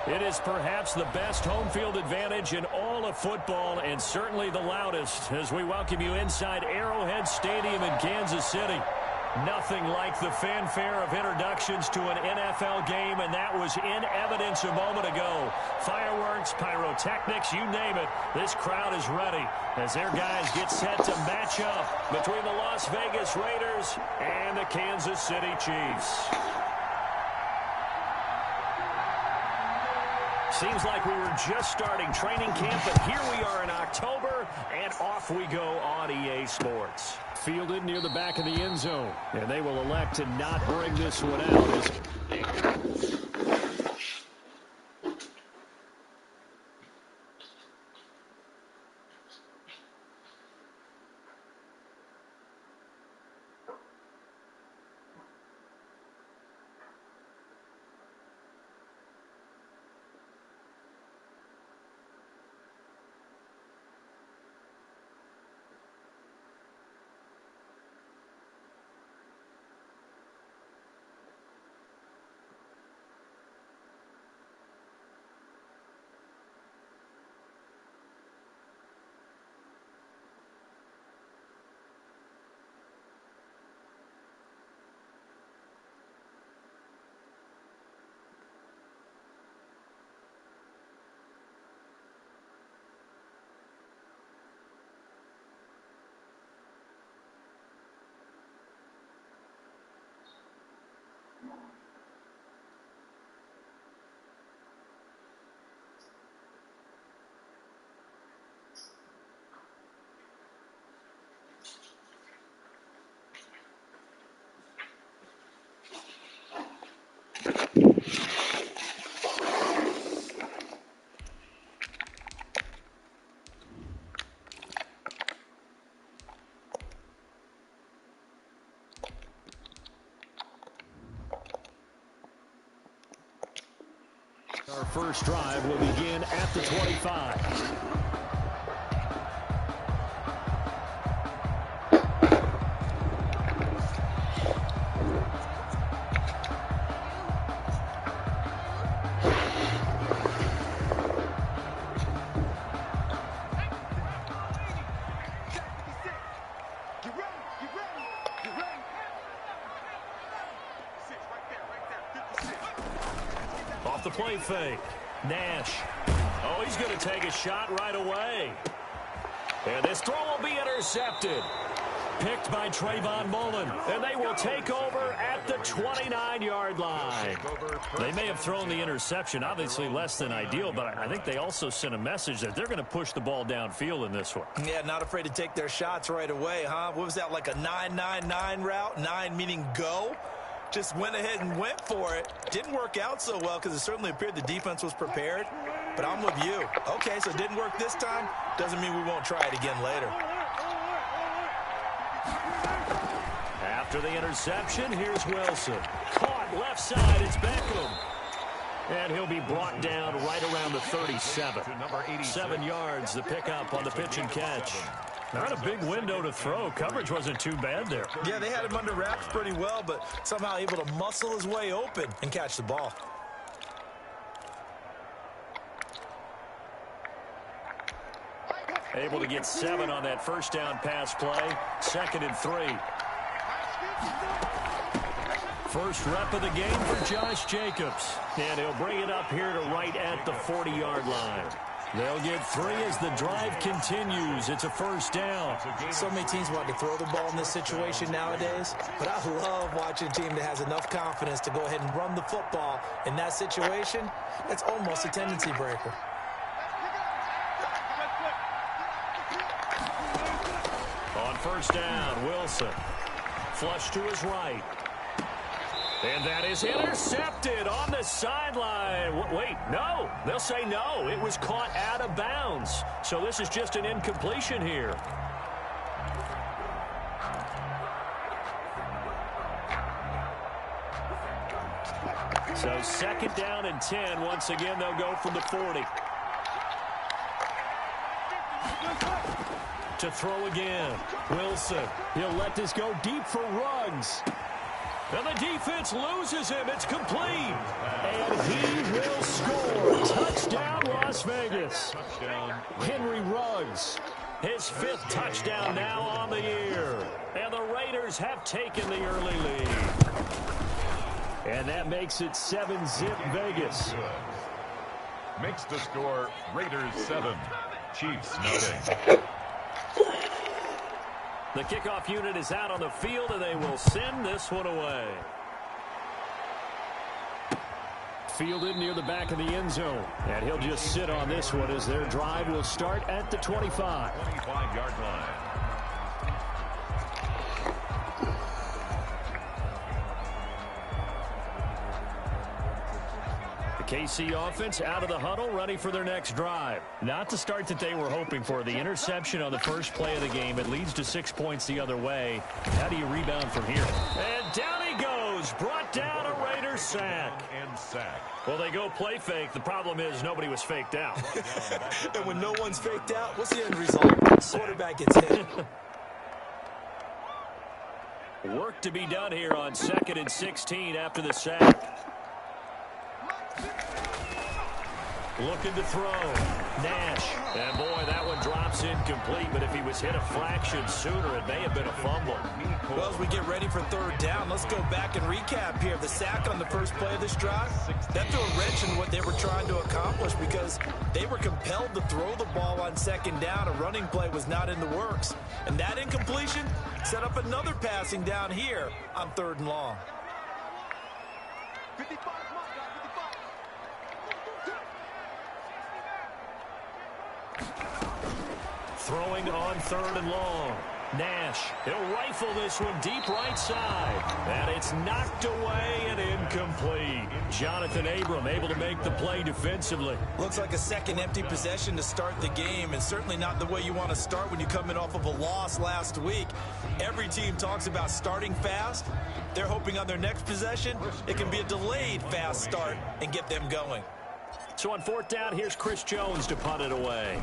It is perhaps the best home field advantage in all of football and certainly the loudest as we welcome you inside Arrowhead Stadium in Kansas City. Nothing like the fanfare of introductions to an NFL game, and that was in evidence a moment ago. Fireworks, pyrotechnics, you name it. This crowd is ready as their guys get set to match up between the Las Vegas Raiders and the Kansas City Chiefs. Seems like we were just starting training camp, but here we are in October, and off we go on EA Sports. Fielded near the back of the end zone, and they will elect to not bring this one out. Our first drive will begin at the 25. The play fake. Nash. Oh, he's going to take a shot right away. And this throw will be intercepted. Picked by Trayvon Mullen. And they will take over at the 29-yard line. They may have thrown the interception, obviously less than ideal, but I think they also sent a message that they're going to push the ball downfield in this one. Yeah, not afraid to take their shots right away, huh? What was that, like a 9-9-9 route? 9 meaning go? Just went ahead and went for it. Didn't work out so well because it certainly appeared the defense was prepared. But I'm with you. Okay, so it didn't work this time. Doesn't mean we won't try it again later. After the interception, here's Wilson. Caught left side. It's Beckham. And he'll be brought down right around the 37. 7 yards, the pickup on the pitch and catch. Not a big window to throw. Coverage wasn't too bad there. Yeah, they had him under wraps pretty well, but somehow able to muscle his way open and catch the ball. Able to get 7 on that first down pass play. 2nd and 3. First rep of the game for Josh Jacobs. And he'll bring it up here to right at the 40-yard line. They'll get 3 as the drive continues. It's a first down. So many teams want to throw the ball in this situation nowadays, but I love watching a team that has enough confidence to go ahead and run the football in that situation. It's almost a tendency breaker. On first down, Wilson. Flush to his right. And that is intercepted on the sideline. Wait, no. They'll say no. It was caught out of bounds. So this is just an incompletion here. So 2nd down and 10. Once again, they'll go from the 40. To throw again. Wilson. He'll let this go deep for Ruggs. And the defense loses him. It's complete. And he will score. Touchdown, Las Vegas. Henry Ruggs, his 5th touchdown now on the year. And the Raiders have taken the early lead. And that makes it 7-zip Vegas. Makes the score Raiders 7, Chiefs nothing. The kickoff unit is out on the field, and they will send this one away. Fielded near the back of the end zone. And he'll just sit on this one as their drive will start at the 25. 25-yard line. KC offense out of the huddle, ready for their next drive. Not the start that they were hoping for. The interception on the first play of the game. It leads to 6 points the other way. How do you rebound from here? And down he goes. Brought down a Raiders sack. And sack. Well, they go play fake. The problem is nobody was faked out. And when no one's faked out, what's the end result? Quarterback gets hit. Work to be done here on 2nd and 16 after the sack. Looking to throw. Nash. And boy, that one drops incomplete. But if he was hit a fraction sooner, it may have been a fumble. Well, as we get ready for 3rd down, let's go back and recap here. The sack on the first play of this drive, that threw a wrench in what they were trying to accomplish because they were compelled to throw the ball on 2nd down. A running play was not in the works. And that incompletion set up another passing down here on 3rd and long. Throwing on 3rd and long. Nash, he'll rifle this one deep right side. And it's knocked away and incomplete. Jonathan Abram able to make the play defensively. Looks like a second empty possession to start the game, and certainly not the way you want to start when you come in off of a loss last week. Every team talks about starting fast. They're hoping on their next possession, it can be a delayed fast start and get them going. So on 4th down, here's Chris Jones to punt it away.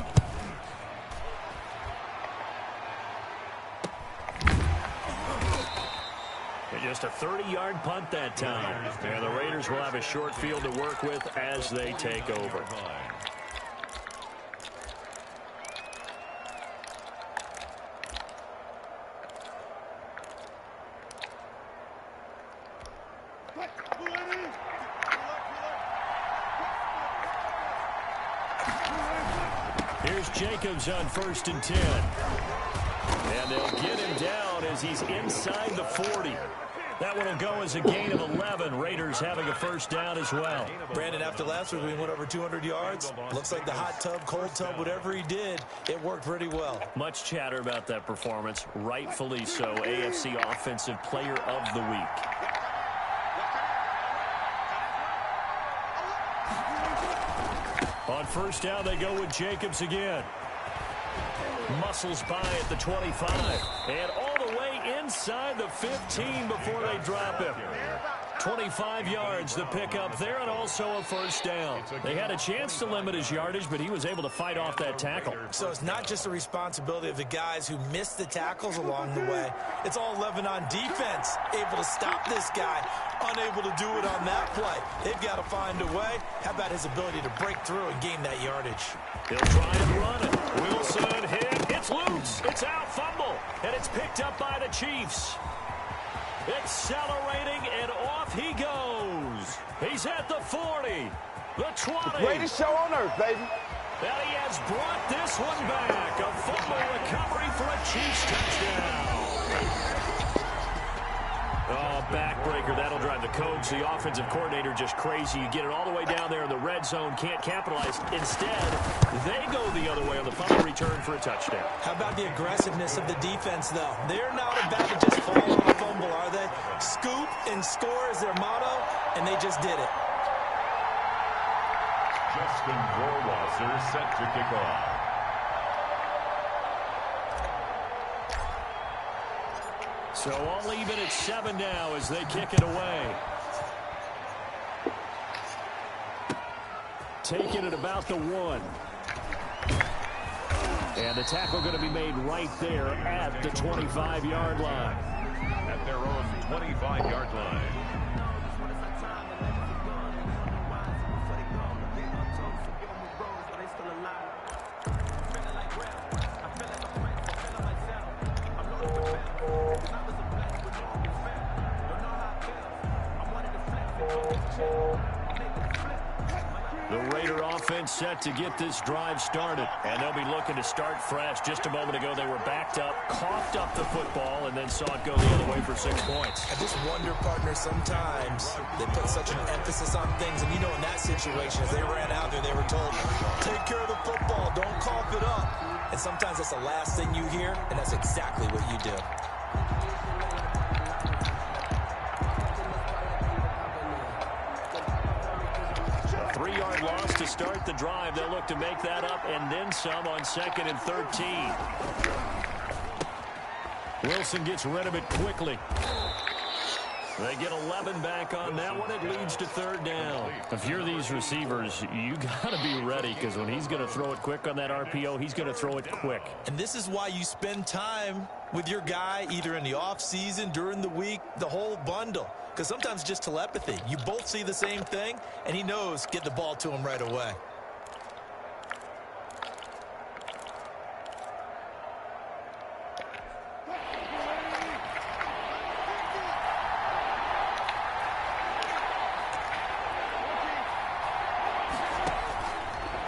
Just a 30-yard punt that time. And the Raiders will have a short field to work with as they take over. Here's Jacobs on 1st and 10. And they'll get him down as he's inside the 40. That one will go as a gain of 11. Raiders having a 1st down as well. Brandon, after last week, we went over 200 yards. Looks like the hot tub, cold tub, whatever he did, it worked pretty well. Much chatter about that performance. Rightfully so. AFC Offensive Player of the Week. On 1st down, they go with Jacobs again. Muscles by at the 25. And all the way inside the 15 before they drop him. 25 yards, the pickup there, and also a 1st down. They had a chance to limit his yardage, but he was able to fight off that tackle. So it's not just the responsibility of the guys who missed the tackles along the way. It's all 11 on defense, able to stop this guy, unable to do it on that play. They've got to find a way. How about his ability to break through and gain that yardage? He'll try and run it. Wilson hit. It's loose. It's out. Fumble. And it's picked up by the Chiefs. Accelerating, and off he goes. He's at the 40, the 20. Greatest show on earth, baby. And he has brought this one back. A fumble recovery for a Chiefs touchdown. Oh, backbreaker. That'll drive the coach, the offensive coordinator, just crazy. You get it all the way down there in the red zone, can't capitalize. Instead, they go the other way on the fumble return for a touchdown. How about the aggressiveness of the defense, though? They're not about to just fall on a fumble, are they? Scoop and score is their motto, and they just did it. Justin Rohrwasser set to kick off. So all even at 7 now as they kick it away. Taking it about the 1. And the tackle going to be made right there at the 25-yard line. At their own 25. 25-yard line. The Raider offense set to get this drive started, and they'll be looking to start fresh. Just a moment ago, they were backed up, coughed up the football, and then saw it go the other way for 6 points. I just wonder, partner, sometimes they put such an emphasis on things, and in that situation, as they ran out there, they were told, take care of the football, don't cough it up. And sometimes that's the last thing you hear, and that's exactly what you do. A 3-yard loss to start the drive. They'll look to make that up and then some on 2nd and 13. Wilson gets rid of it quickly. They get 11 back on that one. It leads to 3rd down. If you're these receivers, you got to be ready, because when he's going to throw it quick on that RPO, he's going to throw it quick. And this is why you spend time with your guy, either in the offseason, during the week, the whole bundle. Because sometimes it's just telepathy. You both see the same thing, and he knows get the ball to him right away.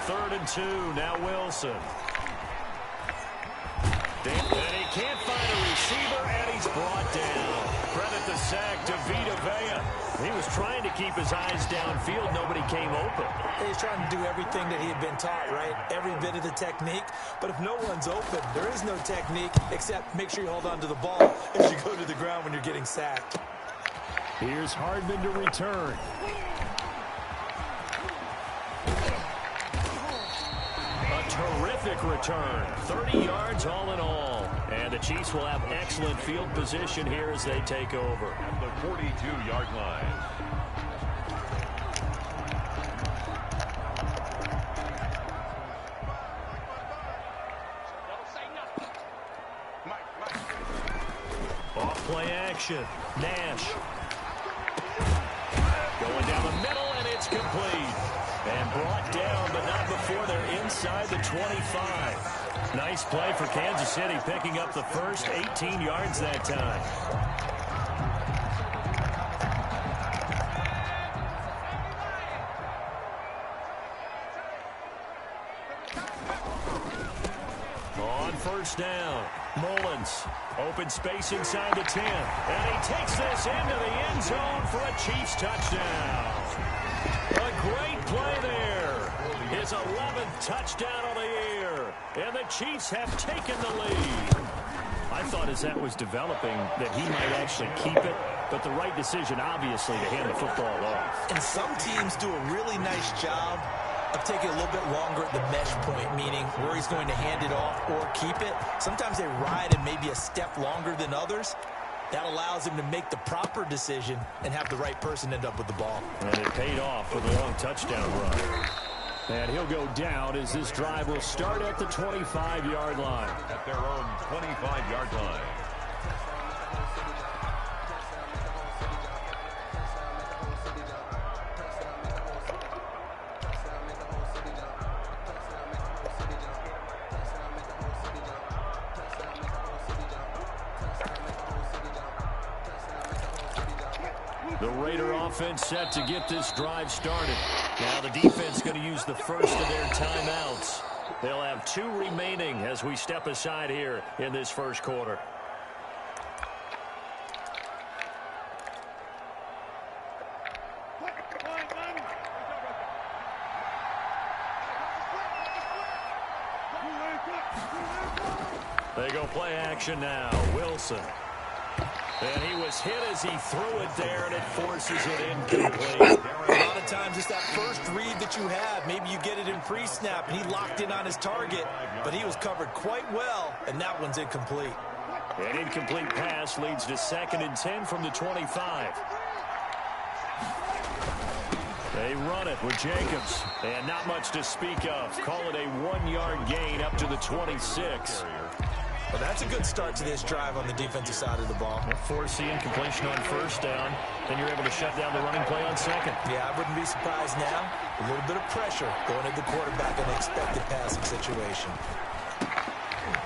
Third and 2, now Wilson. And he can't find a receiver, and he's brought down. Credit the sack to Vita Vea. He was trying to keep his eyes downfield. Nobody came open. He's trying to do everything that he had been taught, right? Every bit of the technique. But if no one's open, there is no technique except make sure you hold on to the ball as you go to the ground when you're getting sacked. Here's Hardman to return. Terrific return. 30 yards all in all. And the Chiefs will have excellent field position here as they take over. At the 42-yard line. Off play action. Nash. Going down the middle, and it's complete. And brought down, but not before they're inside the 25. Nice play for Kansas City, picking up the first 18 yards that time. On 1st down, Mullins. Open space inside the 10. And he takes this into the end zone for a Chiefs touchdown. A great play there. His 11th touchdown of the year. And the Chiefs have taken the lead. I thought as that was developing that he might actually keep it, but the right decision, obviously, to hand the football off. And some teams do a really nice job of taking a little bit longer at the mesh point, meaning where he's going to hand it off or keep it. Sometimes they ride it maybe a step longer than others. That allows him to make the proper decision and have the right person end up with the ball. And it paid off with a long touchdown run. And he'll go down as this drive will start at the 25-yard line. At their own 25-yard line. The Raider offense set to get this drive started. Now the defense going to use the first of their timeouts. They'll have 2 remaining as we step aside here in this first quarter. They go play action now. Wilson. And he was hit as he threw it there, and it forces it incomplete. A lot of times it's that first read that you have. Maybe you get it in pre-snap, and he locked in on his target, but he was covered quite well, and that one's incomplete. An incomplete pass leads to 2nd and 10 from the 25. They run it with Jacobs, and not much to speak of. Call it a 1-yard gain up to the 26. Well, that's a good start to this drive on the defensive side of the ball. Force the incompletion on first down. Then you're able to shut down the running play on second. Yeah, I wouldn't be surprised now. A little bit of pressure going at the quarterback in an expected passing situation.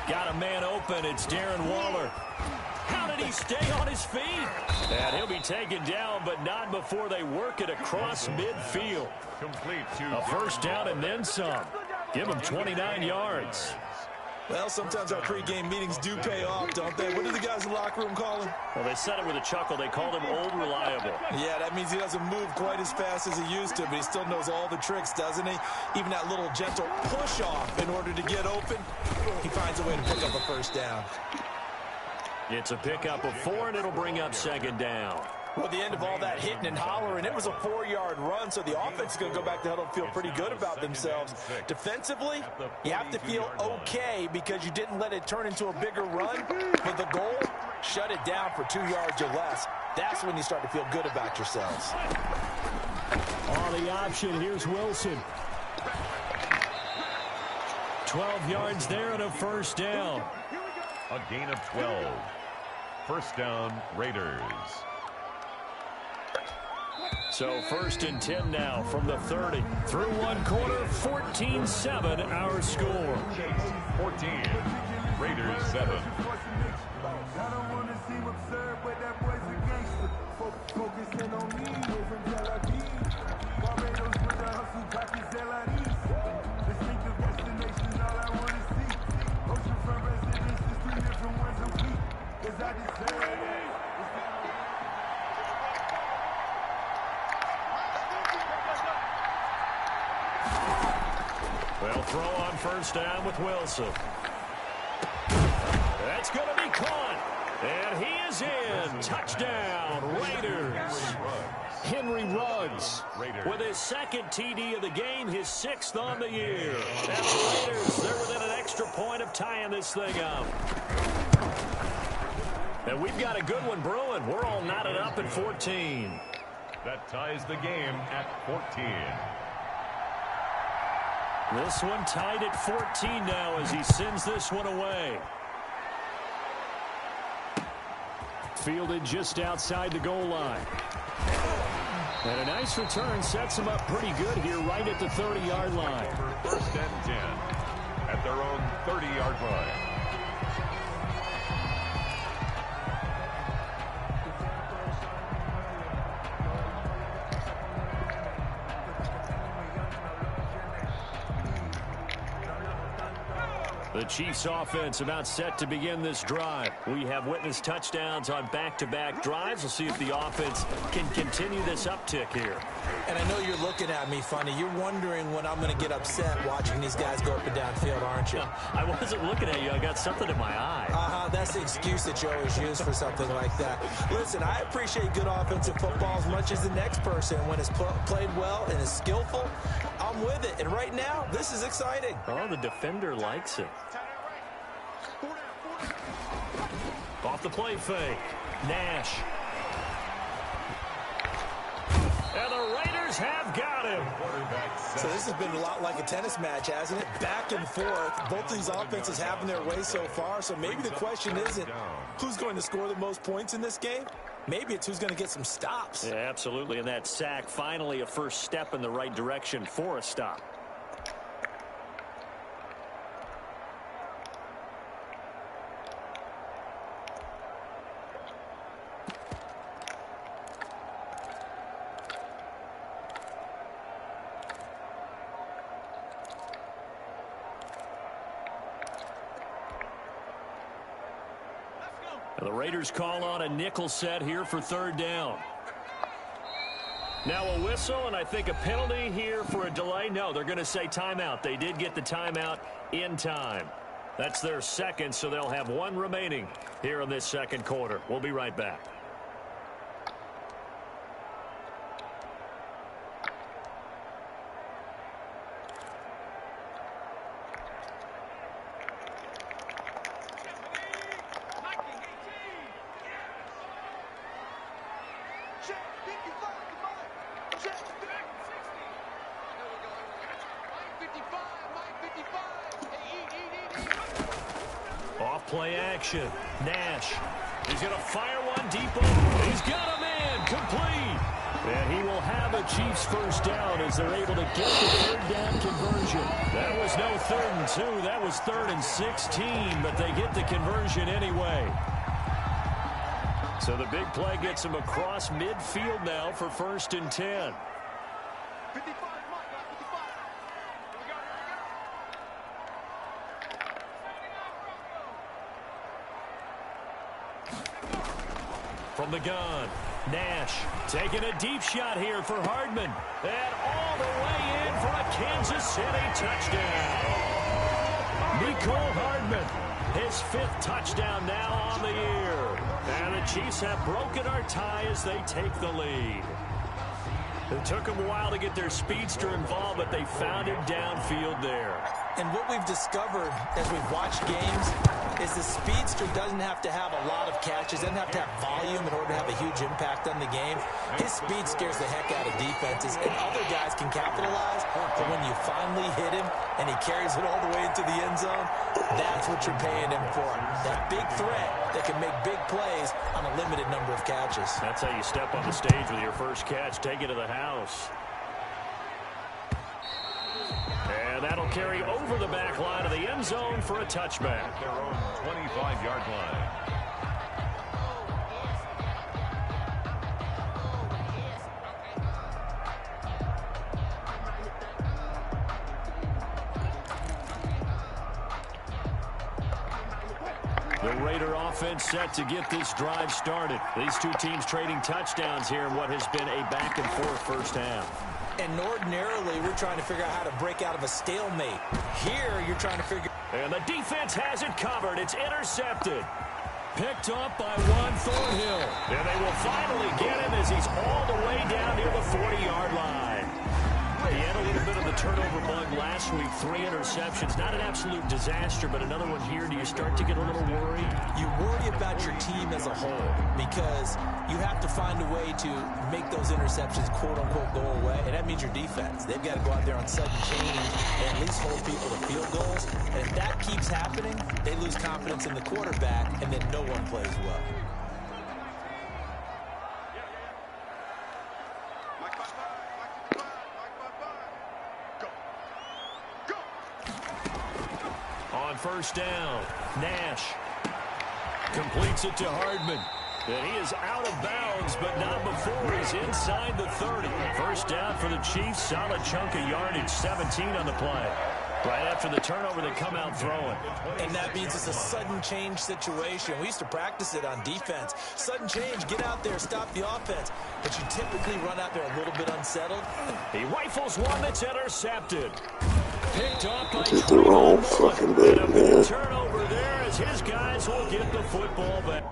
Got a man open. It's Darren Waller. How did he stay on his feet? And he'll be taken down, but not before they work it across midfield. Complete to A first down and then some. Give him 29 yards. Well, sometimes our pregame meetings do pay off, don't they? What do the guys in the locker room call him? Well, they said it with a chuckle. They called him Old Reliable. Yeah, that means he doesn't move quite as fast as he used to, but he still knows all the tricks, doesn't he? Even that little gentle push-off in order to get open, he finds a way to pick up a first down. It's a pickup of 4, and it'll bring up second down. Well, the end of all that hitting and hollering, it was a 4-yard run, so the offense is going to go back to huddle and feel pretty good about themselves. Defensively, you have to feel okay because you didn't let it turn into a bigger run. But the goal, shut it down for 2 yards or less. That's when you start to feel good about yourselves. On the option, here's Wilson. 12 yards there and a first down. a gain of 12. First down, Raiders. So first and 10 now from the 30. Through one quarter, 14-7 our score. 14, Raiders 7. They'll throw on first down with Wilson. That's going to be caught. And he is in. Touchdown, Raiders. Henry Ruggs with his second TD of the game, his 6th on the year. And the Raiders, they're within an extra point of tying this thing up. And we've got a good one brewing. We're all knotted up at 14. That ties the game at 14. This one tied at 14 now as he sends this one away. Fielded just outside the goal line. And a nice return sets him up pretty good here right at the 30-yard line. First and 10 at their own 30-yard line. The Chiefs offense about set to begin this drive. We have witnessed touchdowns on back-to-back drives. We'll see if the offense can continue this uptick here. And I know you're looking at me funny. You're wondering when I'm going to get upset watching these guys go up and down field, aren't you? No, I wasn't looking at you. I got something in my eye. That's the excuse that you always use for something like that. Listen, I appreciate good offensive football as much as the next person. When it's played well and is skillful, I'm with it. And right now, this is exciting. Oh, the defender likes it. Off the play fake. Nash. And the Raiders have got him. So this has been a lot like a tennis match, hasn't it? Back and forth. Both these offenses having their way so far. So maybe the question isn't who's going to score the most points in this game. Maybe it's who's going to get some stops. Yeah, absolutely. And that sack, finally a first step in the right direction for a stop. The Raiders call on a nickel set here for third down. Now a whistle, and I think a penalty here for a delay. No, they're going to say timeout. They did get the timeout in time. That's their second, so they'll have one remaining here in this second quarter. We'll be right back. Off play action. Nash. He's going to fire one deep over. He's got a man. Complete. And he will have a Chiefs first down as they're able to get the third down conversion. That was no 3rd and 2. That was 3rd and 16, but they get the conversion anyway. So the big play gets him across midfield now for 1st and 10. From the gun, Nash taking a deep shot here for Hardman. And all the way in for a Kansas City touchdown. Mecole Hardman, his 5th touchdown now on the year. And the Chiefs have broken our tie as they take the lead. It took them a while to get their speedster involved, but they found him downfield there. And what we've discovered as we've watched games is the speedster doesn't have to have a lot of catches, doesn't have to have volume in order to have a huge impact on the game. His speed scares the heck out of defenses, and other guys can capitalize. But when you finally hit him and he carries it all the way into the end zone, that's what you're paying him for. That big threat that can make big plays on a limited number of catches. That's how you step on the stage with your first catch. Take it to the house. And that'll carry over the back line of the end zone for a touchback. Their own 25-yard line. The Raider offense set to get this drive started. These two teams trading touchdowns here in what has been a back-and-forth first half. And ordinarily, we're trying to figure out how to break out of a stalemate. Here, you're trying to figure... And the defense has it covered. It's intercepted. Picked up by Juan Thornhill. And they will finally get him as he's all the way down near the 40-yard line. He had a little bit of the turnover bug last week. 3 interceptions. Not an absolute disaster, but another one here. Do you start to get a little worried? You worry about your team as a whole because you have to find a way to make those interceptions, quote-unquote, go away. And that means your defense. They've got to go out there on sudden change and at least hold people to field goals. And if that keeps happening, they lose confidence in the quarterback, and then no one plays well. On first down, Nash completes it to Hardman. And he is out of bounds, but not before he's inside the 30. First down for the Chiefs. Solid chunk of yardage, 17 on the play. Right after the turnover, they come out throwing. And that means it's a sudden change situation. We used to practice it on defense. Sudden change, get out there, stop the offense. But you typically run out there a little bit unsettled. He rifles one that's intercepted. Picked up by Just the wrong fucking bit, man. Turnover there as his guys will get the football back.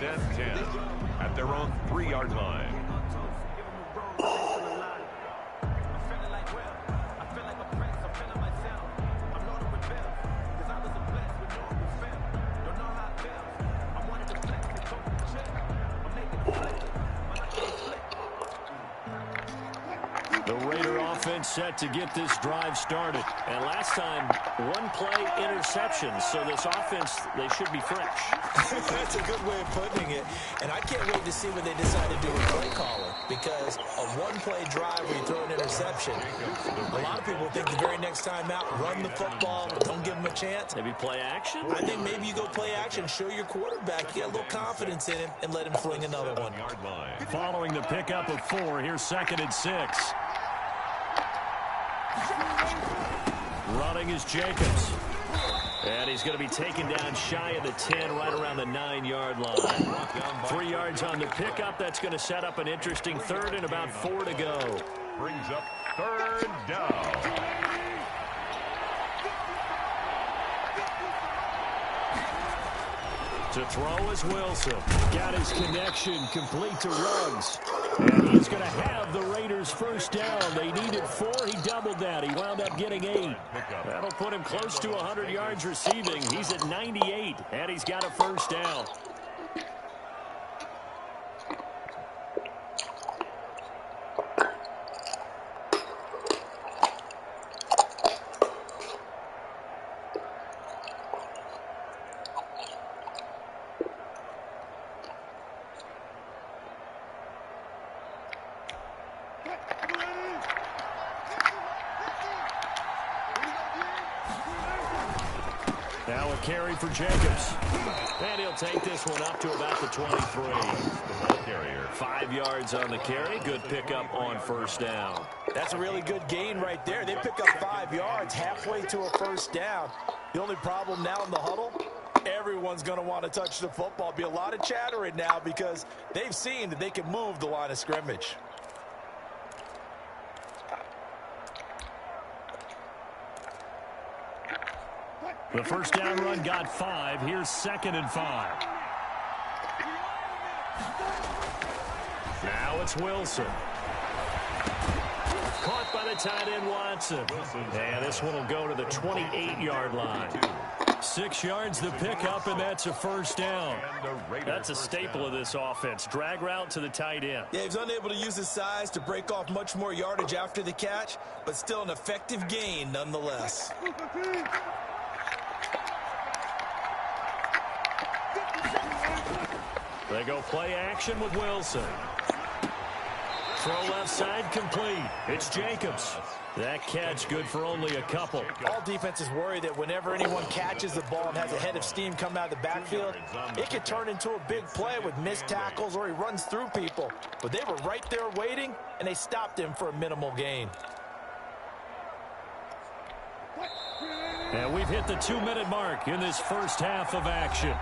and 10 at their own 3-yard line. The Raider offense set to get this drive started. And last time, one-play interception. So this offense, they should be fresh. That's a good way of putting it. And I can't wait to see what they decide to do with play caller. Because a one-play drive where you throw an interception, a lot of people think the very next time out, run the football, don't give them a chance. Maybe play action? I think maybe you go play action, show your quarterback, get a little confidence in him, and let him fling another one. Following the pickup of 4, here's 2nd and 6. Running is Jacobs. And he's going to be taken down shy of the 10, right around the 9-yard line. 3 yards on the pickup. That's going to set up an interesting 3rd and about 4 to go. Brings up 3rd down. To throw is Wilson. Got his connection complete to Ruggs. And he's going to have the Raiders first down. They needed 4. He doubled that. He wound up getting 8. That'll put him close to 100 yards receiving. He's at 98, and he's got a first down. Now a carry for Jacobs. And he'll take this one up to about the 23. 5 yards on the carry. Good pickup on first down. That's a really good gain right there. They pick up 5 yards halfway to a first down. The only problem now in the huddle, everyone's going to want to touch the football. Be a lot of chattering now because they've seen that they can move the line of scrimmage. The first down run got 5. Here's 2nd and 5. Now it's Wilson. Caught by the tight end Watson. And this one will go to the 28-yard line. 6 yards the pickup, and that's a first down. That's a staple of this offense. Drag route to the tight end. Yeah, he's unable to use his size to break off much more yardage after the catch, but still an effective gain nonetheless. They go play action with Wilson. Throw left side complete. It's Jacobs. That catch good for only a couple. All defenses worry that whenever anyone catches the ball and has a head of steam come out of the backfield, it could turn into a big play with missed tackles or he runs through people. But they were right there waiting, and they stopped him for a minimal gain. And we've hit the 2-minute mark in this first half of action.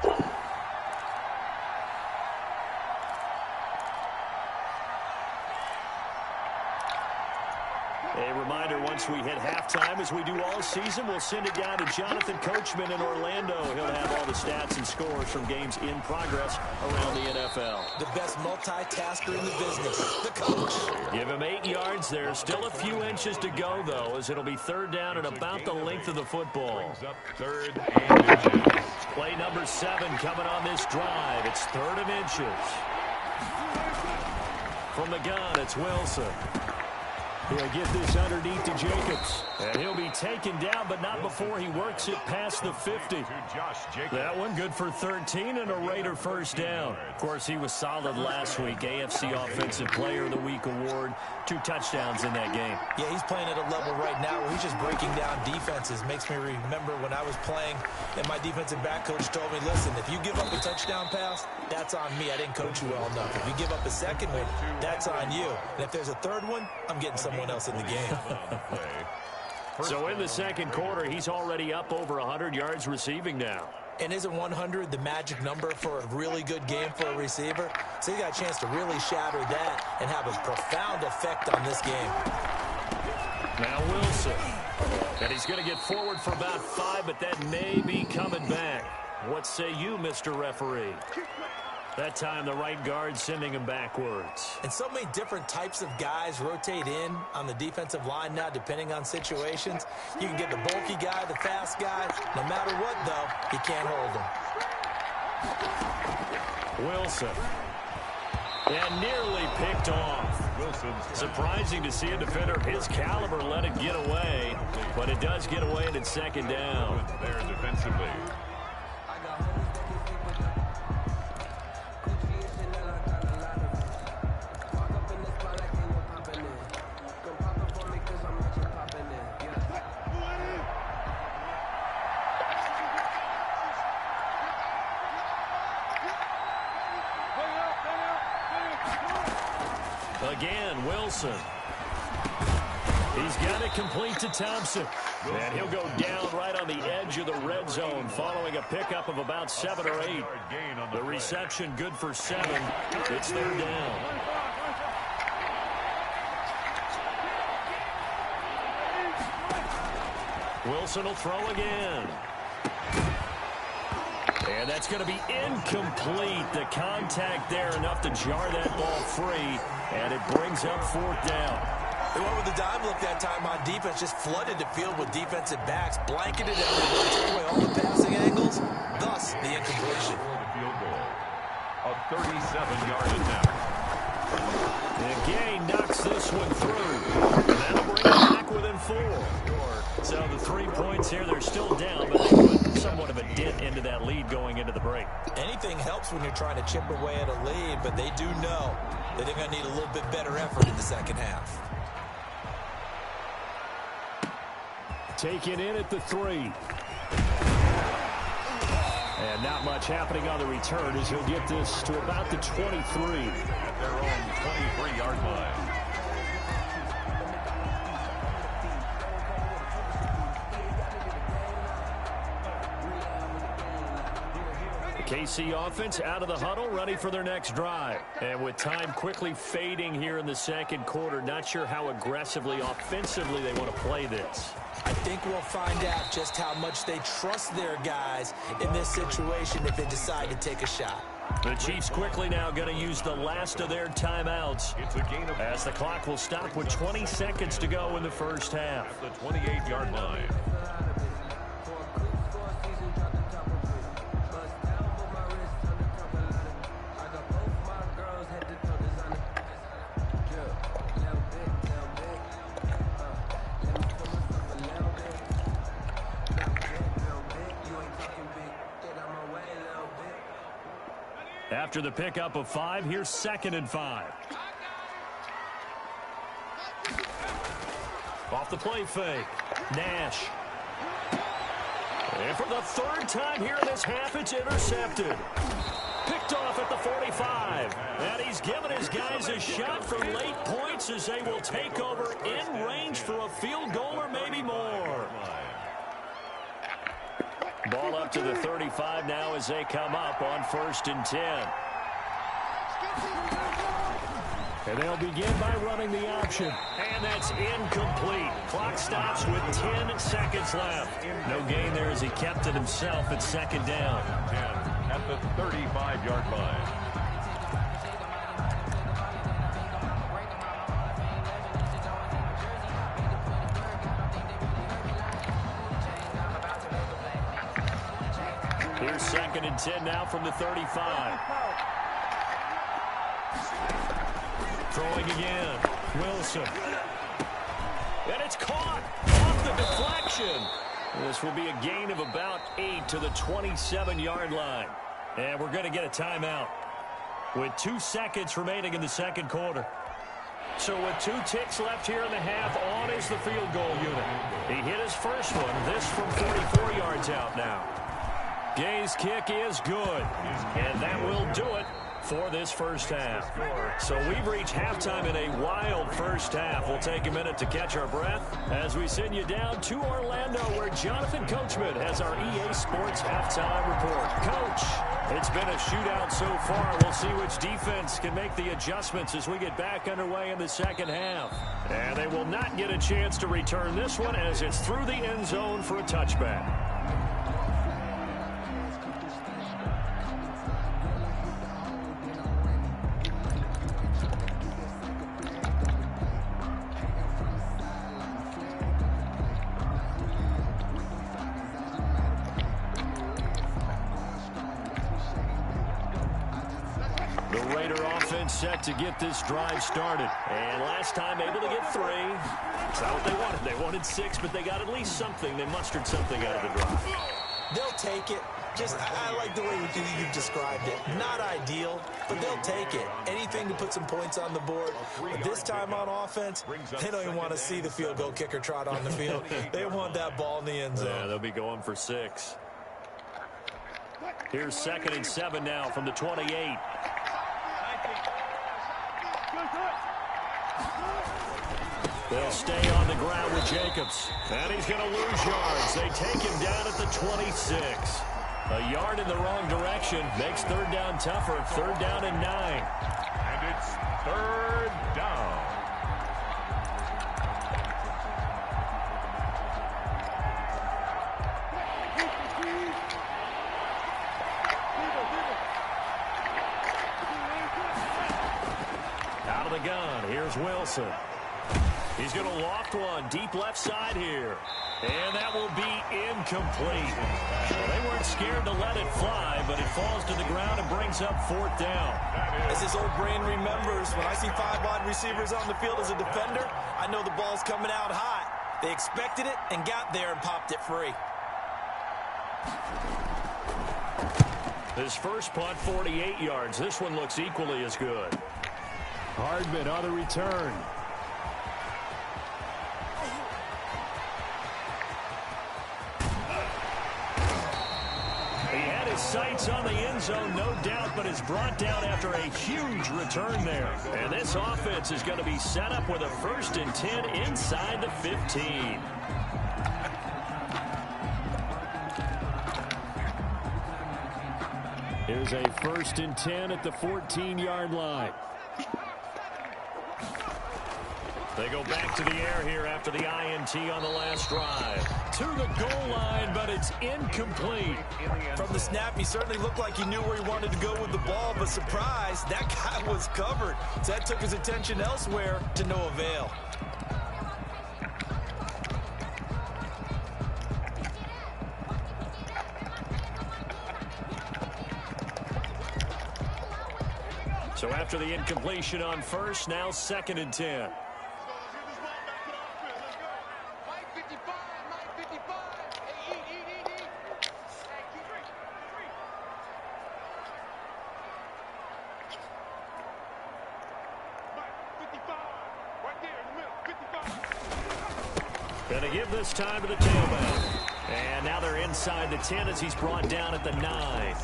A reminder, once we hit halftime, as we do all season, we'll send it down to Jonathan Coachman in Orlando. He'll have all the stats and scores from games in progress around the NFL. The best multitasker in the business, the coach. Give him 8 yards. There's still a few inches to go, though, as it'll be 3rd down and about the length of the football. Third and inches. Play number 7 coming on this drive. It's 3rd and inches. From the gun, it's Wilson. He'll get this underneath to Jacobs. And he'll be taken down, but not before he works it past the 50. That one good for 13 and a Raider first down. Of course, he was solid last week. AFC Offensive Player of the Week award. 2 touchdowns in that game. Yeah, he's playing at a level right now where he's just breaking down defenses. Makes me remember when I was playing and my defensive back coach told me, listen, if you give up a touchdown pass, that's on me. I didn't coach you well enough. If you give up a second one, that's on you. And if there's a third one, I'm getting someone else in the game. So in the second quarter, he's already up over 100 yards receiving now. And isn't 100 the magic number for a really good game for a receiver? So he got a chance to really shatter that and have a profound effect on this game. Now Wilson. And he's going to get forward for about 5, but that may be coming back. What say you, Mr. Referee? That time the right guard sending him backwards. And so many different types of guys rotate in on the defensive line now, depending on situations. You can get the bulky guy, the fast guy. No matter what, though, you can't hold him. Wilson. And nearly picked off. Surprising to see a defender of his caliber let it get away, but it does get away and it's second down. There defensively. Again, Wilson. He's got it complete to Thompson. And he'll go down right on the edge of the red zone following a pickup of about 7 or 8. The reception good for 7. It's third down. Wilson will throw again. And that's going to be incomplete. The contact there enough to jar that ball free. And it brings up fourth down. They went with the dime look that time on defense. Just flooded the field with defensive backs. Blanketed everyone. Took away all the passing angles. Thus, the incompletion. The field goal. A 37-yard attempt. And Gay knocks this one through. And that'll bring it back within 4. So the 3 points here, they're still down, but they put somewhat of a dent into that lead going into the break. Anything helps when you're trying to chip away at a lead, but they do know that they're going to need a little bit better effort in the second half. Taken in at the 3. And not much happening on the return as he'll get this to about the 23. At their own 23-yard line. KC offense out of the huddle, ready for their next drive. And with time quickly fading here in the second quarter, not sure how aggressively, offensively they want to play this. I think we'll find out just how much they trust their guys in this situation if they decide to take a shot. The Chiefs quickly now going to use the last of their timeouts It's a gain of as the clock will stop with 20 seconds to go in the first half. at the 28-yard line. After the pickup of 5, here's 2nd and 5. Off the play fake. Nash. And for the 3rd time here in this half, it's intercepted. Picked off at the 45. And he's given his guys a shot for late points as they will take over in range for a field goal or maybe more. Ball up to the 35 now as they come up on 1st and 10. And they'll begin by running the option. And that's incomplete. Clock stops with 10 seconds left. No gain there as he kept it himself at 2nd down. 10 at the 35-yard line. Here's 2nd and 10 now from the 35. Throwing again. Wilson. And it's caught off the deflection. This will be a gain of about 8 to the 27-yard line. And we're going to get a timeout with 2 seconds remaining in the second quarter. So with 2 ticks left here in the half, on is the field goal unit. He hit his first one. This from 44 yards out now. Gay's kick is good, and that will do it for this first half. So we've reached halftime in a wild first half. We'll take a minute to catch our breath as we send you down to Orlando, where Jonathan Coachman has our EA Sports halftime report. Coach, it's been a shootout so far. We'll see which defense can make the adjustments as we get back underway in the second half. And they will not get a chance to return this one as it's through the end zone for a touchback. Raider offense set to get this drive started. And last time able to get 3. That's not what they wanted. They wanted 6, but they got at least something. They mustered something out of the drive. They'll take it. I like the way you've described it. Not ideal, but they'll take it. Anything to put some points on the board. But this time on offense, they don't even want to see the field goal kicker trot on the field. They want that ball in the end zone. Yeah, they'll be going for 6. Here's 2nd and 7 now from the 28. They'll stay on the ground with Jacobs. And he's going to lose yards. They take him down at the 26. A yard in the wrong direction makes 3rd down tougher. 3rd down and 9. And it's 3rd down. Out of the gun, here's Wilson. He's going to loft one deep left side here. And that will be incomplete. Well, they weren't scared to let it fly, but it falls to the ground and brings up 4th down. As his old brain remembers, when I see 5 wide receivers on the field as a defender, I know the ball's coming out hot. They expected it and got there and popped it free. His first punt, 48 yards. This one looks equally as good. Hardman on the return. Sights on the end zone, no doubt, but is brought down after a huge return there. And this offense is going to be set up with a 1st and 10 inside the 15. Here's a 1st and 10 at the 14-yard line. They go back to the air here after the INT on the last drive. To the goal line, but it's incomplete. From the snap, he certainly looked like he knew where he wanted to go with the ball, but surprise, that guy was covered. So that took his attention elsewhere to no avail. So after the incompletion on 1st, now 2nd and 10. Going to give this time to the tailback. And now they're inside the 10 as he's brought down at the 9.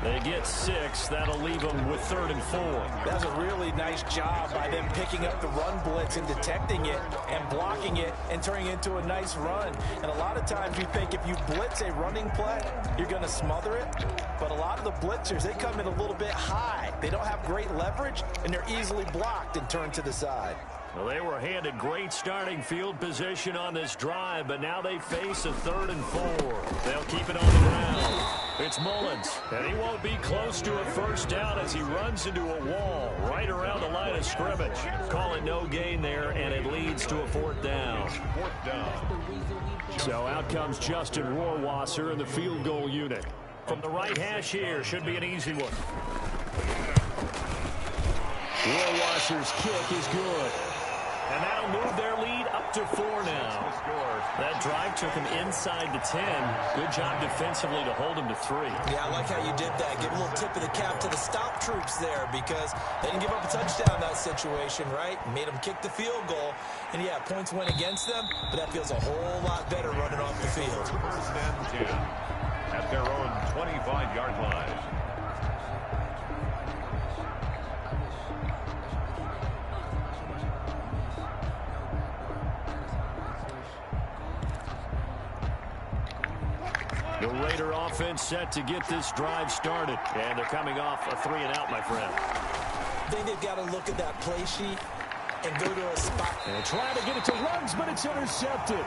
They get 6. That'll leave them with 3rd and 4. That's a really nice job by them picking up the run blitz and detecting it and blocking it and turning it into a nice run. And a lot of times you think if you blitz a running play, you're going to smother it. But a lot of the blitzers, they come in a little bit high. They don't have great leverage, and they're easily blocked and turned to the side. Well, they were handed great starting field position on this drive, but now they face a 3rd and 4. They'll keep it on the ground. It's Mullins, and he won't be close to a 1st down as he runs into a wall right around the line of scrimmage. Call it no gain there, and it leads to a 4th down. 4th down. So out comes Justin Rohrwasser in the field goal unit. From the right hash here, should be an easy one. Rohrwasser's kick is good. And that'll move their lead up to 4 now. That drive took him inside the 10. Good job defensively to hold him to 3. Yeah, I like how you did that. Give a little tip of the cap to the stop troops there because they didn't give up a touchdown in that situation, right? Made them kick the field goal. And, yeah, points went against them, but that feels a whole lot better running off the field. 1st and 10 at their own 25-yard line. The Raider offense set to get this drive started. And they're coming off a 3-and-out, my friend. I think they've got to look at that play sheet and go to a spot. And trying to get it to Ruggs, but it's intercepted.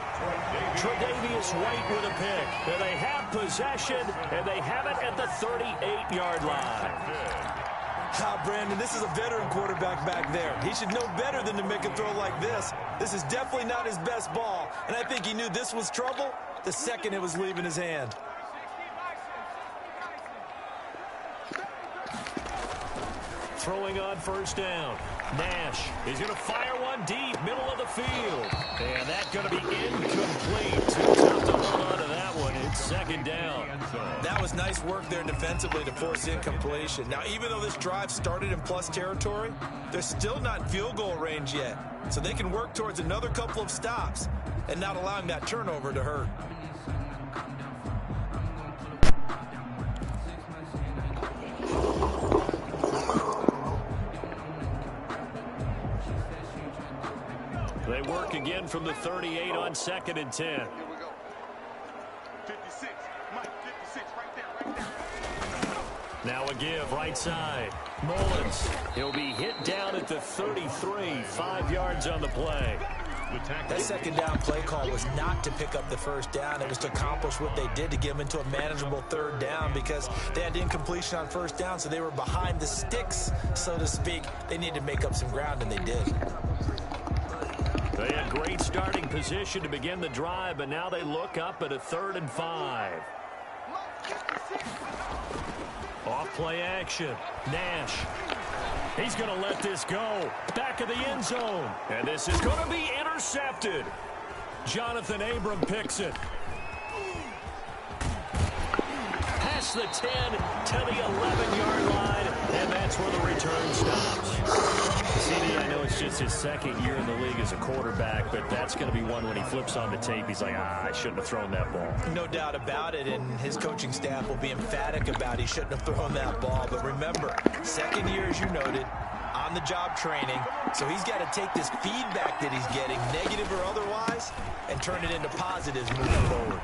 Tre'Davious White with a pick. And they have possession, and they have it at the 38-yard line. Brandon, this is a veteran quarterback back there. He should know better than to make a throw like this. This is definitely not his best ball, and I think he knew this was trouble the second it was leaving his hand. throwing on first down. Nash is going to fire one deep, middle of the field. And that's going to be incomplete. Too tough to hold on to that one. It's second down. That was nice work there defensively to force incompletion. Now, even though this drive started in plus territory, they're still not in field goal range yet. So they can work towards another couple of stops and not allowing that turnover to hurt. They work again from the 38 on 2nd and 10. Here we go. 56. Mike, 56 right there. Now a give right side. Mullins. He'll be hit down at the 33. 5 yards on the play. That second down play call was not to pick up the first down. It was to accomplish what they did to get them into a manageable third down because they had incompletion on first down, so they were behind the sticks, so to speak. They needed to make up some ground, and they did. They had great starting position to begin the drive, but now they look up at a 3rd and 5. Off play action. Nash. He's going to let this go. Back of the end zone. And this is going to be intercepted. Jonathan Abram picks it. Past the 10 to the 11-yard line, and that's where the return stops. CD, I know it's just his 2nd year in the league as a quarterback, but that's going to be one when he flips on the tape. He's like, I shouldn't have thrown that ball. No doubt about it, and his coaching staff will be emphatic about he shouldn't have thrown that ball. But remember, 2nd year, as you noted, on-the-job training, so he's got to take this feedback that he's getting, negative or otherwise, and turn it into positives moving forward.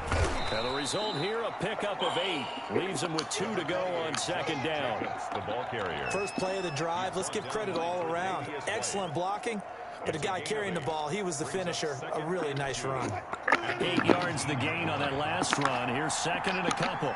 Now the result here, a pickup of 8. Leaves him with 2 to go on 2nd down. The ball carrier. First play of the drive, let's give credit all around. Excellent blocking, but the guy carrying the ball, he was the finisher. A really nice run. 8 yards the gain on that last run. Here's 2nd and a couple.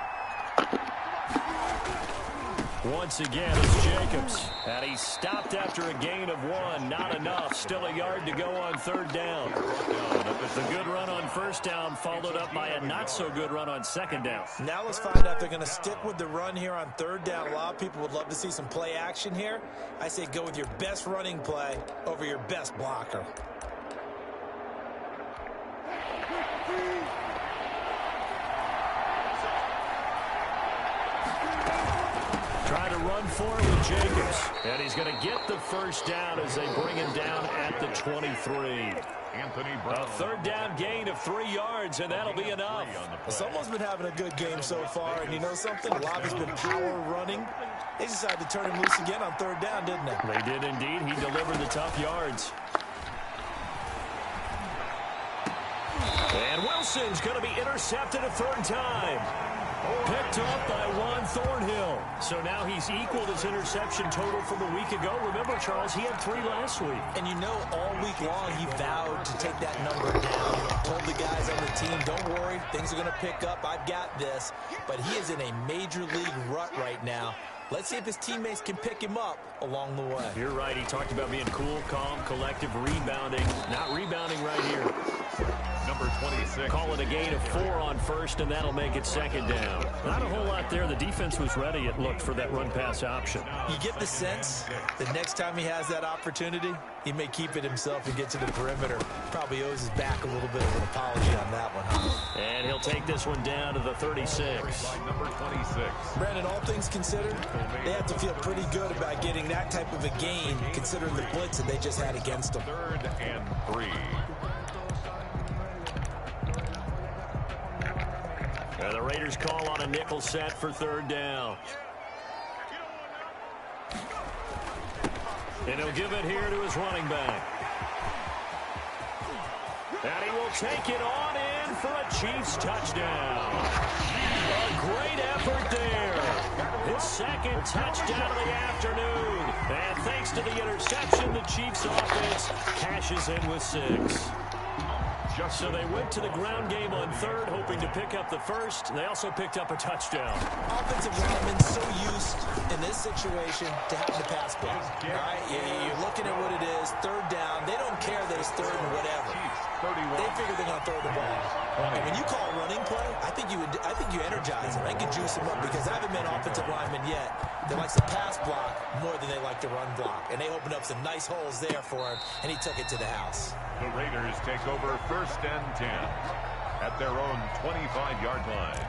Once again, it's Jacobs. And he stopped after a gain of 1. Not enough. Still a yard to go on 3rd down. The good run on 1st down followed up by a not-so-good run on 2nd down. Now let's find out if they're going to stick with the run here on 3rd down. A lot of people would love to see some play action here. I say go with your best running play over your best blocker. Trying to run for it with Jacobs. And he's going to get the first down as they bring him down at the 23. Anthony Brown. A 3rd down gain of 3 yards, and that'll be enough. Someone's been having a good game so far, and you know something? A lot has been power running. They decided to turn him loose again on 3rd down, didn't they? They did indeed. He delivered the tough yards. And Wilson's going to be intercepted a 3rd time. Picked up by Juan Thornhill. So now he's equaled his interception total from a week ago. Remember, Charles, he had 3 last week. And you know, all week long he vowed to take that number down. Told the guys on the team, don't worry, things are going to pick up. I've got this. But he is in a major league rut right now. Let's see if his teammates can pick him up along the way. You're right. He talked about being cool, calm, collective, rebounding. Not rebounding right here. Number 26. Call it a gain of 4 on 1st, and that'll make it 2nd down. Not a whole lot there. The defense was ready, it looked, for that run-pass option. You get the sense that next time he has that opportunity, he may keep it himself and get to the perimeter. Probably owes his back a little bit of an apology on that one, huh? And he'll take this one down to the 36. Number 26. Brandon, all things considered, they have to feel pretty good about getting that type of a gain, considering the blitz that they just had against them. 3rd and 3. And the Raiders call on a nickel set for 3rd down. And he'll give it here to his running back. And he will take it on in for a Chiefs touchdown. A great effort there. His 2nd touchdown of the afternoon. And thanks to the interception, the Chiefs offense cashes in with 6. So they went to the ground game on 3rd, hoping to pick up the 1st. They also picked up a touchdown. Offensive linemen so used in this situation to having to pass block. All right, you're looking at what it is, 3rd down. They don't care that it's 3rd and whatever. They figure they're going to throw the ball. And when you call a running play, I think you energize them. I think you juice them up because I haven't met offensive linemen yet They like to pass block more than they like to run block. And they opened up some nice holes there for him, and he took it to the house. The Raiders take over 1st and 10 at their own 25-yard line.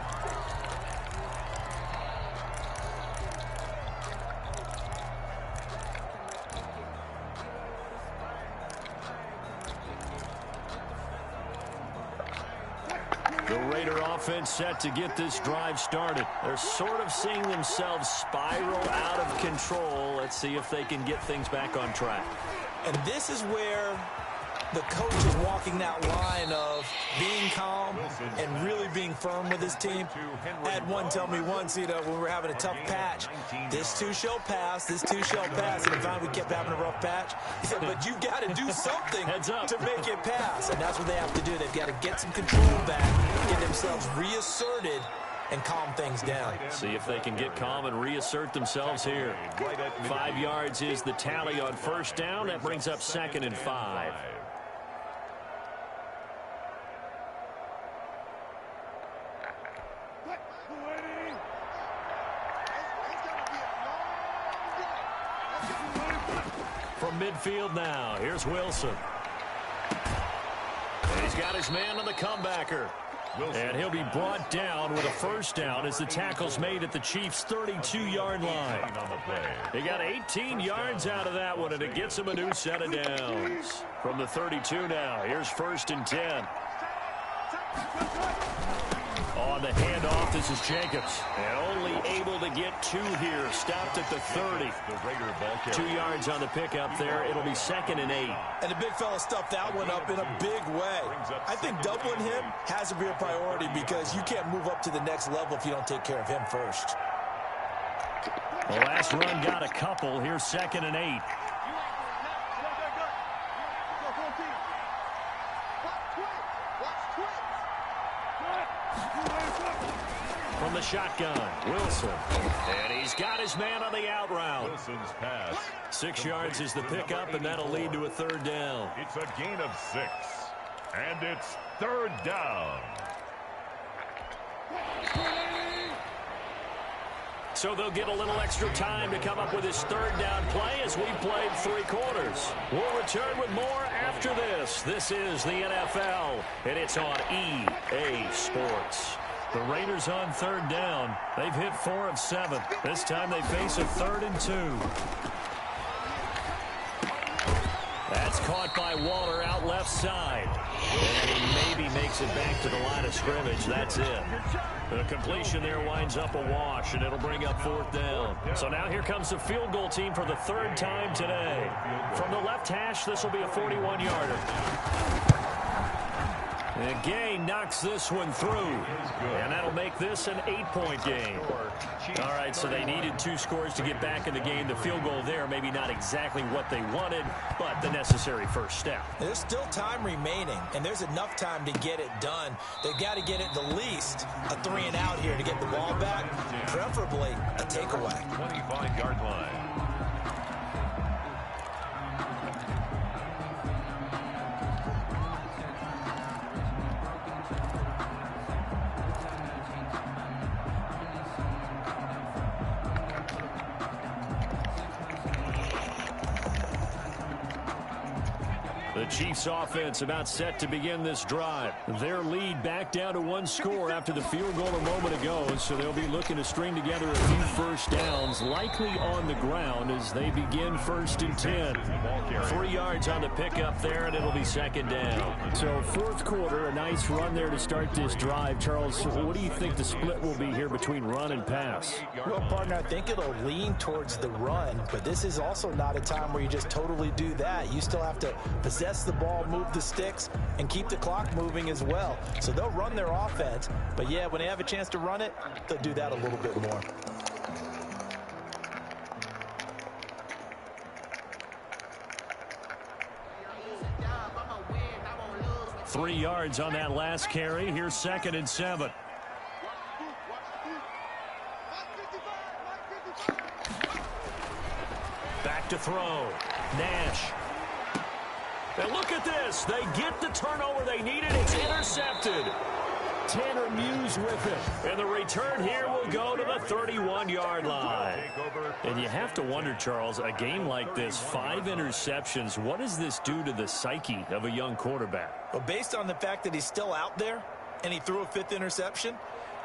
The Raider offense set to get this drive started. They're sort of seeing themselves spiral out of control. Let's see if they can get things back on track. And this is where the coach is walking that line of being calm and really being firm with his team. I had one tell me once, when we were having a tough patch, this too shall pass, this too shall pass. And finally we kept having a rough patch. He said, but you got to do something to make it pass. And that's what they have to do. They've got to get some control back, get themselves reasserted, and calm things down. See if they can get calm and reassert themselves here. 5 yards is the tally on 1st down. That brings up 2nd and 5. From midfield now, here's Wilson. And he's got his man on the comebacker. And he'll be brought down with a 1st down as the tackle's made at the Chiefs' 32-yard line. They got 18 yards out of that one, and it gets him a new set of downs. From the 32 now, here's 1st and 10. On the handoff, this is Jacobs. And only able to get 2 here. Stopped at the 30. 2 yards on the pickup there. It'll be 2nd and 8. And the big fella stuffed that one up in a big way. I think doubling him has to be a priority because you can't move up to the next level if you don't take care of him first. The last run got a couple. Here's 2nd and 8. From the shotgun, Wilson. And he's got his man on the out route. Wilson's pass. 6 yards is the pickup, and that'll lead to a 3rd down. It's a gain of 6. And it's 3rd down. So they'll get a little extra time to come up with his 3rd down play as we've played 3 quarters. We'll return with more after this. This is the NFL, and it's on EA Sports. The Raiders on 3rd down. They've hit 4 of 7. This time they face a 3rd and 2. That's caught by Waller out left side. And he maybe makes it back to the line of scrimmage. That's it. The completion there winds up a wash, and it'll bring up 4th down. So now here comes the field goal team for the 3rd time today. From the left hash, this will be a 41-yarder. And Gay knocks this one through, and that'll make this an 8-point game. All right, so they needed 2 scores to get back in the game. The field goal there, maybe not exactly what they wanted, but the necessary first step. There's still time remaining, and there's enough time to get it done. They've got to get it the least a 3 and out here to get the ball back, preferably a takeaway. 25-yard line. The Chiefs offense about set to begin this drive. Their lead back down to 1 score after the field goal a moment ago, so they'll be looking to string together a few first downs, likely on the ground as they begin 1st and 10. 3 yards on the pickup there, and it'll be 2nd down. So 4th quarter, a nice run there to start this drive. Charles, what do you think the split will be here between run and pass? Well, partner, I think it'll lean towards the run, but this is also not a time where you just totally do that. You still have to possess the ball, move the sticks, and keep the clock moving as well. So they'll run their offense, but yeah, when they have a chance to run it, they'll do that a little bit more. Three yards on that last carry. Here's 2nd and 7. Back to throw. Nash. And look at this. They get the turnover they needed. It's intercepted. Tanner Muse with it. And the return here will go to the 31-yard line. And you have to wonder, Charles, a game like this, 5 interceptions, what does this do to the psyche of a young quarterback? Well, based on the fact that he's still out there and he threw a 5th interception,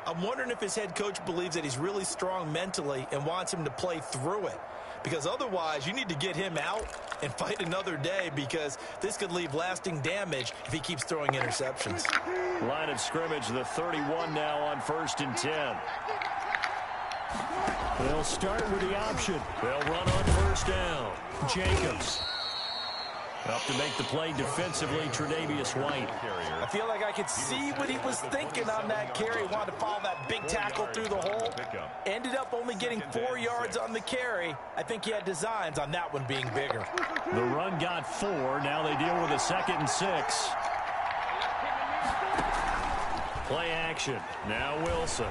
I'm wondering if his head coach believes that he's really strong mentally and wants him to play through it. Because otherwise, you need to get him out and fight another day, because this could leave lasting damage if he keeps throwing interceptions. Line of scrimmage, the 31 now on 1st and 10. They'll start with the option. They'll run on 1st down. Jacobs. Up to make the play defensively, Tre'Davious White. I feel like I could see what he was thinking on that carry. Wanted to follow that big tackle through the hole. Ended up only getting 4 yards on the carry. I think he had designs on that one being bigger. The run got 4. Now they deal with a 2nd and 6. Play action. Now Wilson.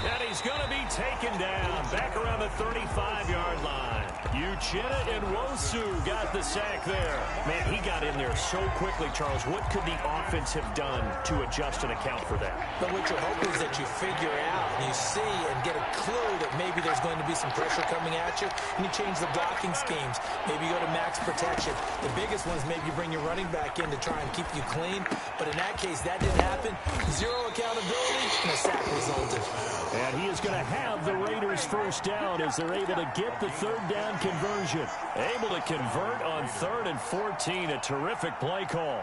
And he's going to be taken down. Back around the 35-yard line. Uchenna and Nwosu got the sack there. Man, he got in there so quickly, Charles. What could the offense have done to adjust and account for that? But what you're hoping is that you figure out, you see and get a clue that maybe there's going to be some pressure coming at you, and you change the blocking schemes. Maybe you go to max protection. The biggest one is maybe you bring your running back in to try and keep you clean. But in that case, that didn't happen. 0 accountability, and a sack resulted. And he is going to have the Raiders 1st down as they're able to get the 3rd down conversion. Able to convert on 3rd and 14. A terrific play call.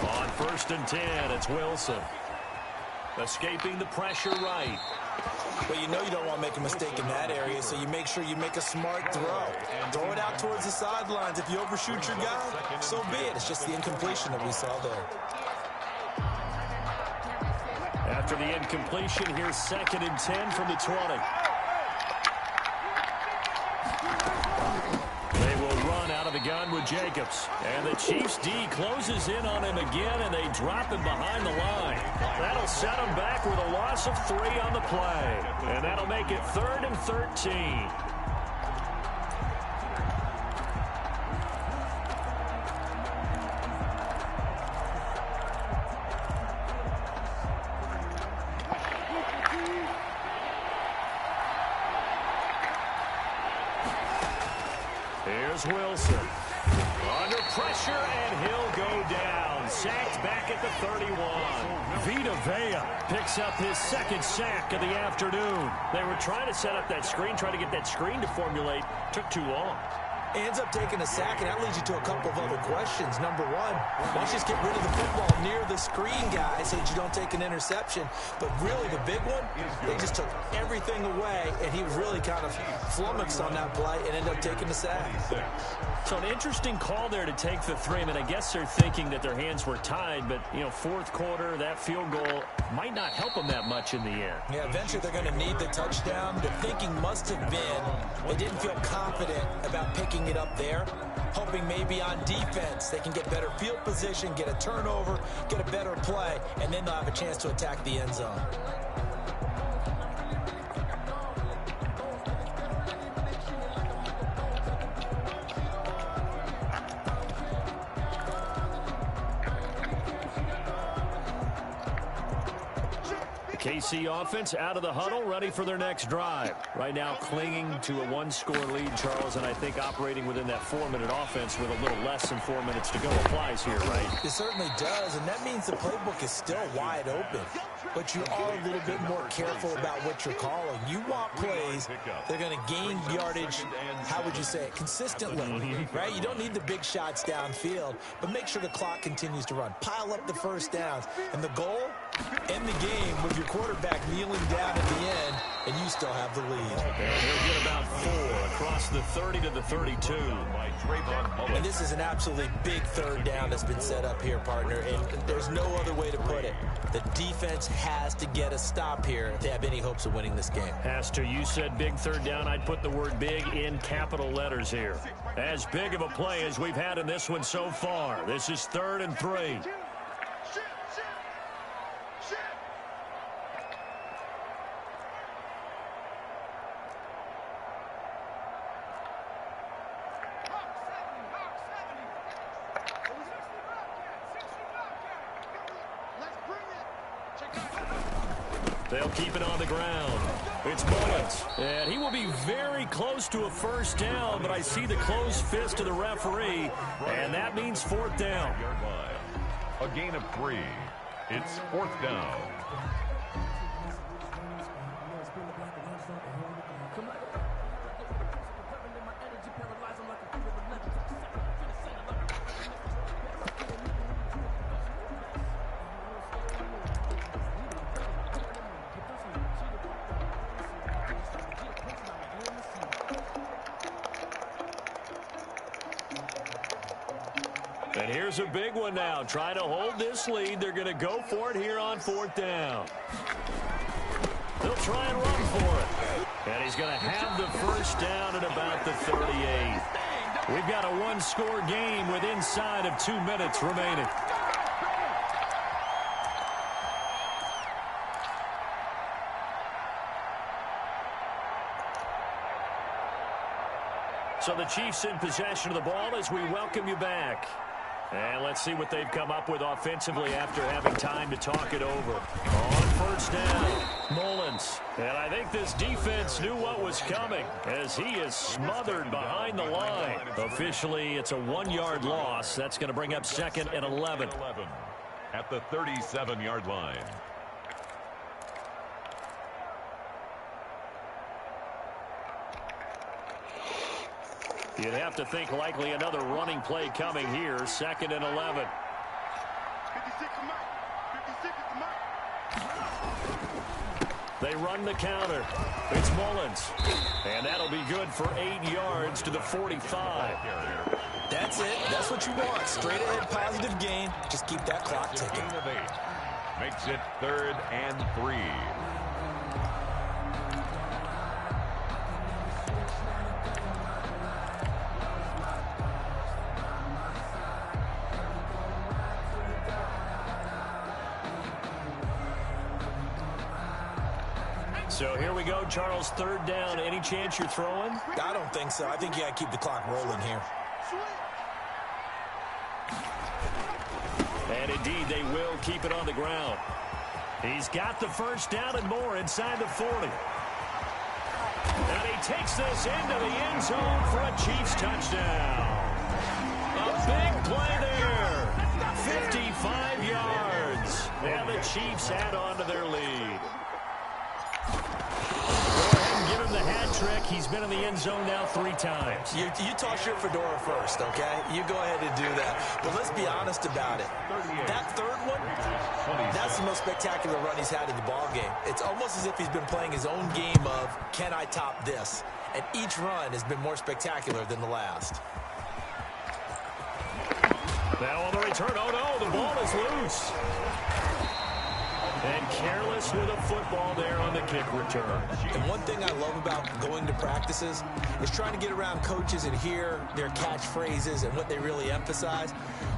On 1st and 10, it's Wilson. Escaping the pressure right. Well, you know you don't want to make a mistake in that area, so you make sure you make a smart throw. Throw it out towards the sidelines. If you overshoot your guy, so be it. It's just the incompletion that we saw there. After the incompletion, here's 2nd and 10 from the 20. They will run out of the gun with Jacobs. And the Chiefs D closes in on him again, and they drop him behind the line. That'll set him back with a loss of 3 on the play. And that'll make it 3rd and 13. Here's Wilson. Under pressure, and he'll go down. Sacked back at the 31. Vita Vea picks up his 2nd sack of the afternoon. They were trying to set up that screen, trying to get that screen to formulate. Took too long. Ends up taking a sack, and that leads you to a couple of other questions. Number one, why don't you just get rid of the football near the screen, guys, so that you don't take an interception? But really, the big one, they just took everything away, and he was really kind of flummoxed on that play and ended up taking the sack. So an interesting call there to take the 3. I mean, I guess they're thinking that their hands were tied, but, you know, 4th quarter, that field goal might not help them that much in the end. Yeah, eventually they're going to need the touchdown. The thinking must have been they didn't feel confident about picking it up there, hoping maybe on defense they can get better field position, get a turnover, get a better play, and then they'll have a chance to attack the end zone. KC offense out of the huddle, ready for their next drive. Right now clinging to a 1-score lead, Charles, and I think operating within that 4-minute offense with a little less than 4 minutes to go applies here, right? It certainly does, and that means the playbook is still wide open. But you are a little bit more careful about what you're calling. You want plays that are going to gain yardage, how would you say it, consistently, right? You don't need the big shots downfield, but make sure the clock continues to run. Pile up the 1st downs, and the goal, end the game with your quarterback kneeling down at the end, and you still have the lead. And he'll get about 4 across the 30 to the 32. And this is an absolutely big 3rd down that's been set up here, partner, and there's no other way to put it. The defense has to get a stop here if they have any hopes of winning this game. Has to. You said big 3rd down. I'd put the word big in capital letters here. As big of a play as we've had in this one so far. This is 3rd and 3. They'll keep it on the ground. It's Mullins. And he will be very close to a first down, but I see the closed fist of the referee, and that means fourth down. A gain of 3. It's fourth down. And here's a big one now. Trying to hold this lead. They're going to go for it here on fourth down. They'll try and run for it. And he's going to have the first down at about the 38. We've got a one-score game with inside of 2 minutes remaining. So the Chiefs in possession of the ball as we welcome you back. And let's see what they've come up with offensively after having time to talk it over. On first down, Mullins. And I think this defense knew what was coming as he is smothered behind the line. Officially, it's a 1-yard loss. That's going to bring up 2nd and 11. At the 37-yard line. You'd have to think likely another running play coming here. 2nd and 11. 56 is Mike. 56 is Mike. They run the counter. It's Mullins. And that'll be good for 8 yards to the 45. That's it. That's what you want. Straight ahead positive gain. Just keep that clock ticking. Gain of 8. Makes it 3rd and 3. So here we go, Charles, 3rd down. Any chance you're throwing? I don't think so. I think you got to keep the clock rolling here. And indeed, they will keep it on the ground. He's got the first down and more inside the 40. And he takes this into the end zone for a Chiefs touchdown. A big play there. 55 yards. And the Chiefs add on to their lead. Give him the hat trick. He's been in the end zone now 3 times. You toss your fedora first, okay? You go ahead and do that. But let's be honest about it. That third one, that's the most spectacular run he's had in the ball game. It's almost as if he's been playing his own game of, can I top this? And each run has been more spectacular than the last. Now on the return, oh no, the ball is loose. And careless with a football there on the kick return. And one thing I love about going to practices is trying to get around coaches and hear their catchphrases and what they really emphasize.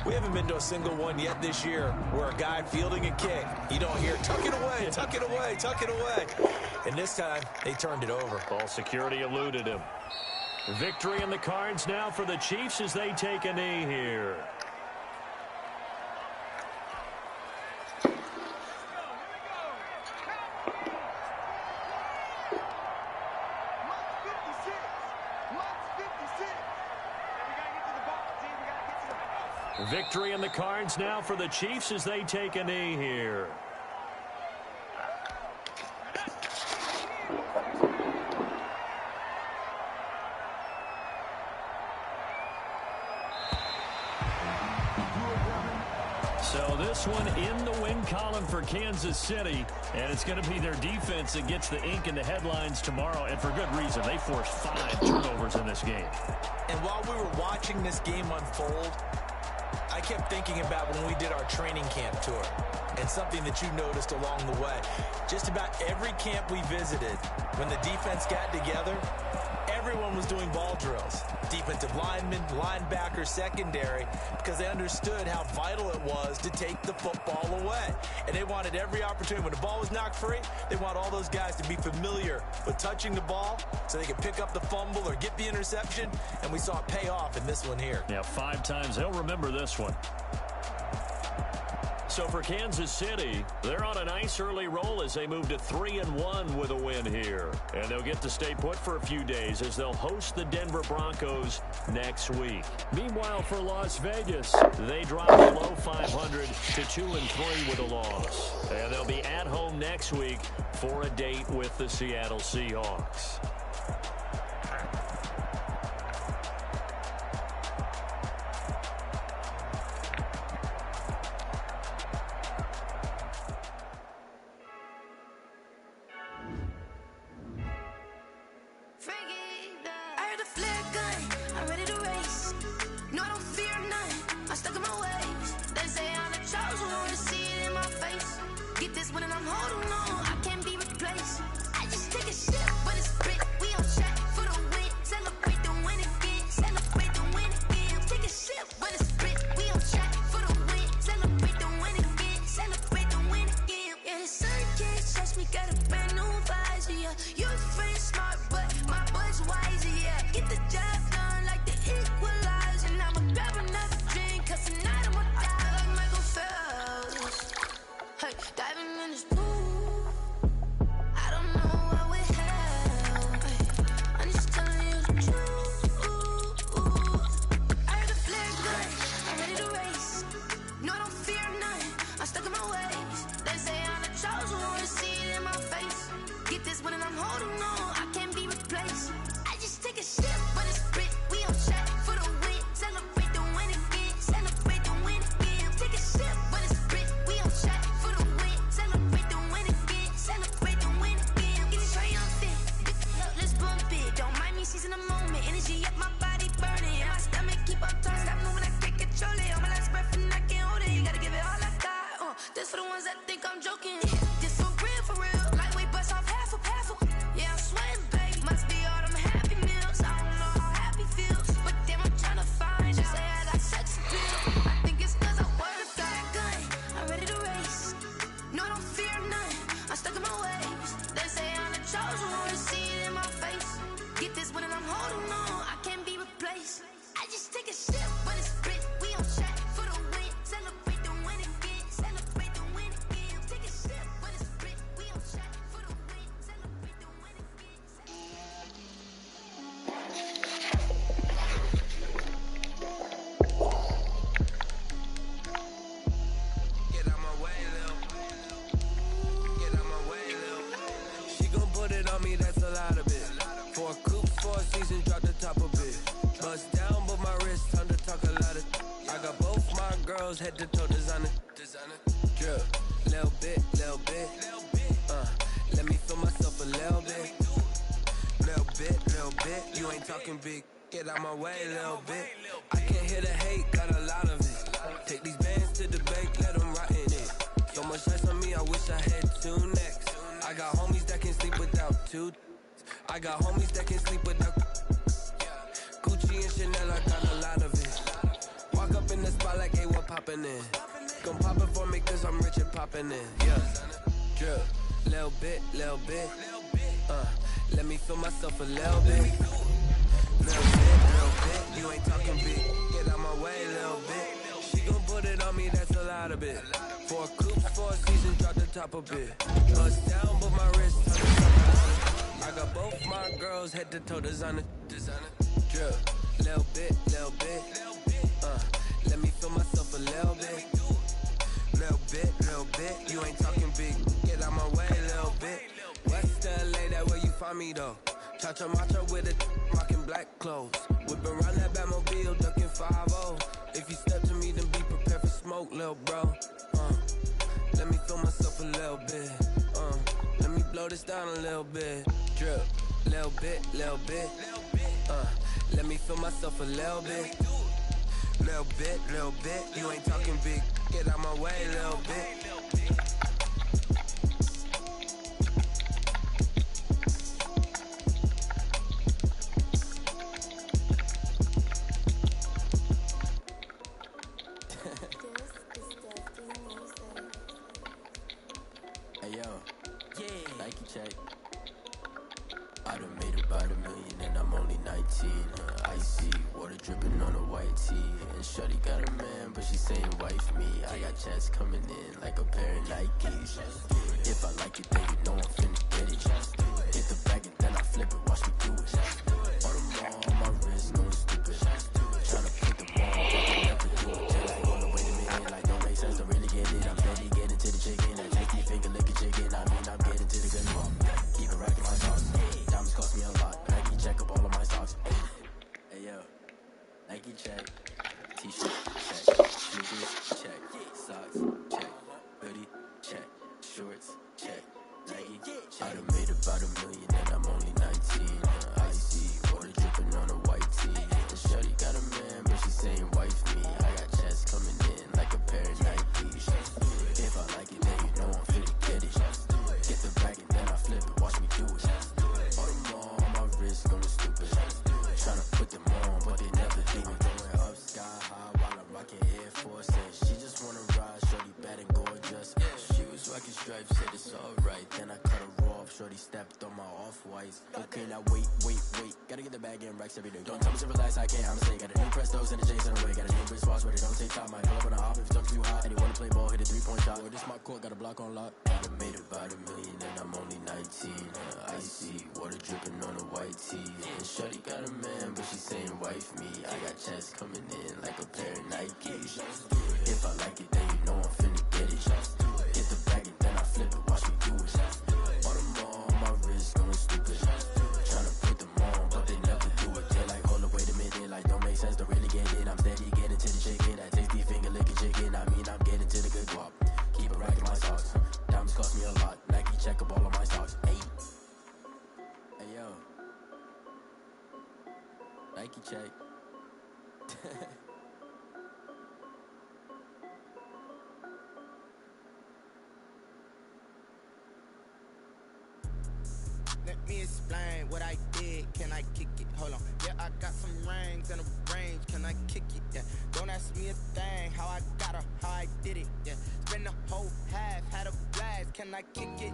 We haven't been to a single one yet this year where a guy fielding a kick, you don't hear, tuck it away, tuck it away, tuck it away. And this time, they turned it over. Ball security eluded him. Victory in the cards now for the Chiefs as they take a knee here. Victory in the cards now for the Chiefs as they take a knee here. So this one in the win column for Kansas City, and it's going to be their defense that gets the ink in the headlines tomorrow, and for good reason. They forced 5 turnovers in this game. And while we were watching this game unfold, I kept thinking about when we did our training camp tour and something that you noticed along the way. Just about every camp we visited, when the defense got together, everyone was doing ball drills. Defensive linemen, linebackers, secondary, because they understood how vital it was to take the football away. And they wanted every opportunity. When the ball was knocked free, they want all those guys to be familiar with touching the ball so they could pick up the fumble or get the interception. And we saw it pay off in this one here. Yeah, 5 times. They'll remember this one. So for Kansas City, they're on a nice early roll as they move to 3-1 with a win here. And they'll get to stay put for a few days as they'll host the Denver Broncos next week. Meanwhile, for Las Vegas, they drop below 500 to 2-3 with a loss. And they'll be at home next week for a date with the Seattle Seahawks. Head to toe designer, drip, little bit, let me feel myself a little bit, you ain't talking big, get out my way, little bit, I can't hear the hate, got a lot of it, take these bands to the bank, let them rot in it, so much ice on me, I wish I had two necks, I got homies that can sleep without two, I got homies that can sleep without, Gucci and Chanel, I got a lot of it, walk up in the spot like A1 poppin' in. Gon' pop it for me cause I'm rich and poppin' in. Yeah, drip, little bit, let me feel myself a little bit. Little bit, you ain't talking big. Get out my way, little bit. She gon' put it on me, that's a lot of it. For a coupe, for a season, drop the top a bit. Bust down, but my wrist on the top. I got both my girls head to toe designer. Drip, little bit, let me feel myself a little bit. Little bit, you ain't talking big. Get out my way, little bit. West LA, that where you find me though. Cha-cha matcha with a rockin' black clothes. Whip around that Batmobile, ducking 5-0. If you step to me, then be prepared for smoke, little bro. Let me feel myself a little bit. Let me blow this down a little bit. Drip, little bit. Let me feel myself a little bit. Little bit, you ain't talking big. Get out my way, little bit. Hey yo, yeah, Nike check. I done made a about $1 million and I'm only 19. Icy, water dripping on a white tee. And shorty got a man, but she saying wife me. I got checks coming in like a pair of Nikes. If I like it, then you know I'm finna get it. Hit the bag and then I flip it, watch me do it. All the more on my wrist, going stupid. Tryna put them on, but they never do it. Just like, hold on, wait a minute, like don't make sense to really get it. I'm steady getting to the chicken, that tasty finger licking chicken. I mean, I'm getting to the good one. Keep it racking my socks. Diamonds cost me a lot. Nike check up all of my socks. Hey yo, Nike check. T-shirt check. Sneakers check. Socks check. Hoodie check. Shorts check. Nike I done made about $1 million and I'm only 19. Icy, water dripping on a white tee. And shorty got a man, but she saying wife me. I got checks coming in like a pair of Nikes. If I like it, then you know I'm finna get it. Get the bag and then I flip it, watch me do it. All the more on my wrist going stupid. Tryna put them on, but they never do it. Going up sky high while I'm rocking Air Force. She just wanna ride, shorty bad and gorgeous. She was rocking stripes, said it's alright. Then I cut her off, shorty stepped on my off-whites. Okay, now wait. Gotta get the bag and racks every day. Don't tell me to relax, I can't, I'ma say. Got a new Prestos and the J's in the way. Got a new British watch, but it don't take time. I pull up on a hop if it talks too hot. And you wanna play ball, hit a 3-point shot. Or this my court, got a block on lock. I done made about $1 million and I'm only 19. Icy, water dripping on a white tee. And shorty got a man, but she saying wife me. I got checks coming in like a pair of Nikes. If I like it, then you know I'm finna get it. Hit the bag and then I flip it, watch me do it. All the more on my wrist going stupid. Tryna put them on, but they never do it. They're like, hold up, wait a minute, like don't make sense to really get it. I'm steady getting to the chicken, that tasty finger licking chicken. I mean, I'm getting to the good guap. Keep it racking my socks. Diamonds cost me a lot. Nike check up all of my socks. Hey yo, Nike check. Let me explain what I did. Can I kick it? Hold on. Yeah, I got some rings and a range. Can I kick it? Yeah. Don't ask me a thing. How I got her, how I did it. Yeah. Spend the whole half, had a blast. Can I kick it?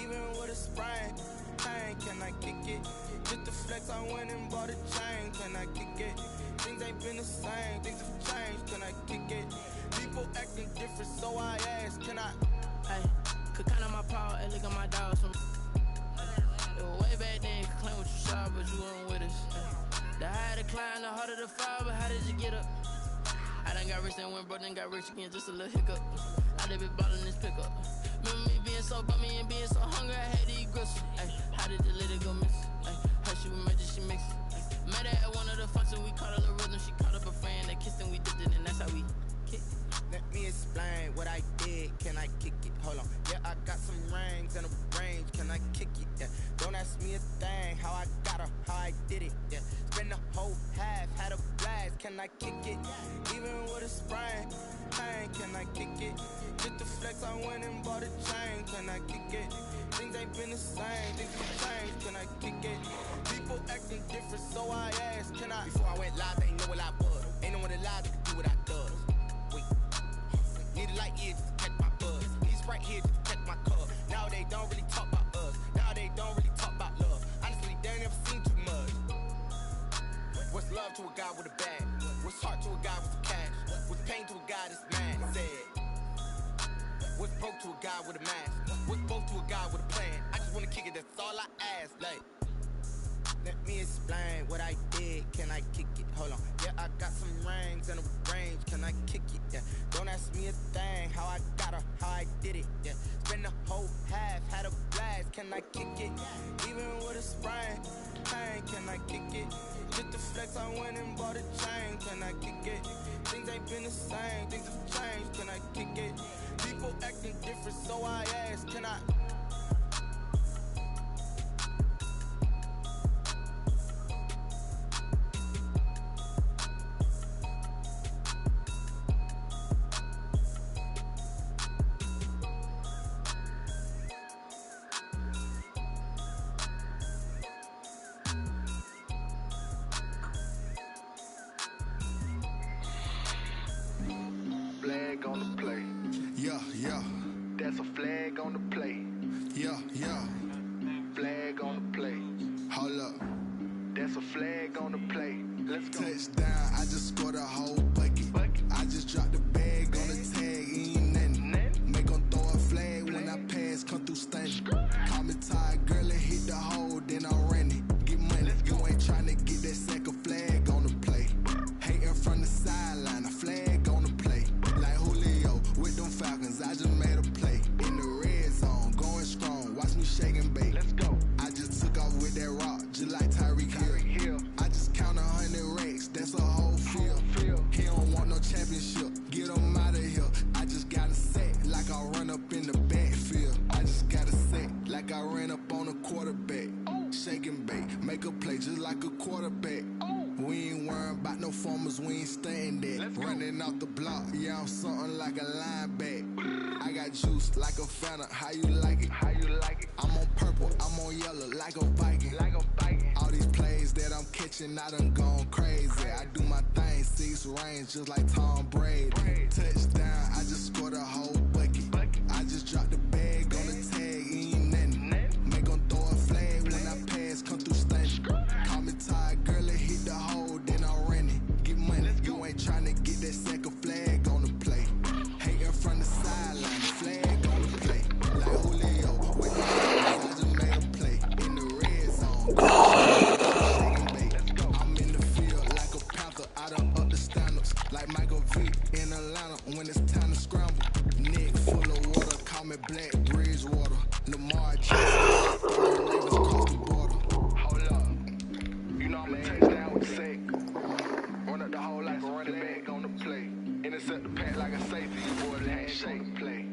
Even with a sprain, pain. Can I kick it? Just the flex, I went and bought a chain. Can I kick it? Things ain't been the same. Things have changed. Can I kick it? People acting different, so I ask. Can I? Hey, could count on my power and look at my dogs from. Way back then, could claim what you saw, but you weren't with us. The higher the climb, the harder the fall, but how did you get up? I done got rich and went broke, then got rich again, just a little hiccup. I done been ballin' this pickup. Remember me being so bummy and being so hungry, I had to eat gristle. Ay, how did the lady go miss? Ay, how she was magic, she mixed it. Met her at one of the functions, we caught a little rhythm, she caught up a friend, they kissed and we dipped it, and that's how we kicked it. Let me explain what I did. Can I kick it? Hold on. Yeah, I got some rings and a range. Can I kick it? Yeah. Don't ask me a thing. How I got her, how I did it. Yeah. Spend the whole half, had a blast. Can I kick it? Even with a sprain, pain. Can I kick it? Just the flex, I went and bought a chain. Can I kick it? Things ain't been the same. Things have changed. Can I kick it? People acting different, so I asked. Can I? Before I went live, they ain't know what I was. Ain't no one alive that could do what I does. Wait. Need a light here just to catch my buzz. These right here just to catch my cup. Now they don't really talk about us. Now they don't really talk about love. Honestly, they ain't never seen too much. What's love to a guy with a bag? What's heart to a guy with some cash? What's pain to a guy that's mad? Said. What's broke to a guy with a mask? What's broke to a guy with a plan? I just wanna kick it, that's all I ask. Like, let me explain what I did. Can I kick it? Hold on. Yeah, I got some rings and a range. Can I kick it? Yeah. Don't ask me a thing. How I got her, how I did it. Yeah. Spend the whole half, had a blast. Can I kick it? Even with a sprain, pain. Can I kick it? Just the flex, I went and bought a chain. Can I kick it? Things ain't been the same. Things have changed. Can I kick it? People acting different, so I ask. Can I? Flag on the play. Yeah. That's a flag on the play. Yeah. Flag on the play. Hold up. That's a flag on the play. Let's go. Touchdown, I just scored a whole bucket. I just dropped the bag on the tag, ain't nothing. Make 'em throw a flag when I pass, come through stunning. Call me tired, girl, and hit the hole, then I ran it. Get money, you ain't tryna get that second flag on the play. Hating from the sideline, a flag on the play. Like Julio with them Falcons, I just made a play. In the red zone, going strong, watch me shake and bake. Let's go. I just took off with that rock, just like Tyreek Hill. I just count 100 racks, that's a whole field. He don't want no championship, get him out of here. I just got a set, like I run up in the backfield. I just got a set, like I ran up on a quarterback. Shake and bake, make a play just like a quarterback. We ain't worrying about no formers, we ain't staying there. Running off the block, yeah, I'm something like a linebacker. I got juice like a Fanta, how you like it? How you like it? I'm on purple, I'm on yellow, like a Viking. Like a Viking. All these plays that I'm catching, I done gone crazy. I do my thing, 6 range, just like Tom Brady. Touchdown, I just scored a whole bucket. I just dropped the bag on the tag, ain't nothing. Make 'em throw a flag when I pass, come through stunning. Call me tired, girl, and hit the hole, then I ran it. Get money, you ain't tryna get that second flag on the play. Hating from the sideline, flag on the play. Like Julio, with the Falcons, I just made a play. In the red zone, I'm in the field like a Panther, I done up the standards. Like Michael Vick in Atlanta, when it's time to scramble. Neck full of water, call me Black Bridgewater. Lamar Jackson, throwing Ravens across the border. Hold up, you know I'm a touchdown with the sack. Run up the hole like a running back on the play. Intercept the pack like a safety, boy, that ain't shake play.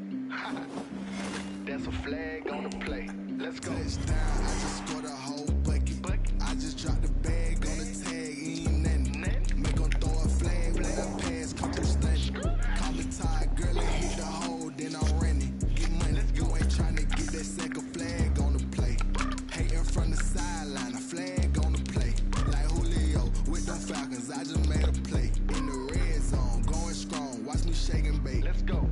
That's a flag on the play. Let's go. Touchdown, I just scored a whole bucket. I just dropped the bag on the tag, ain't nothing. Make 'em throw a flag when I pass, come through stunning. Call me tired, girl, and hit the hole, then I ran it. Get money, you ain't tryna get that second flag on the play. Hating from the sideline, a flag on the play. Like Julio with them Falcons, I just made a play. In the red zone, going strong, watch me shake and bake. Let's go.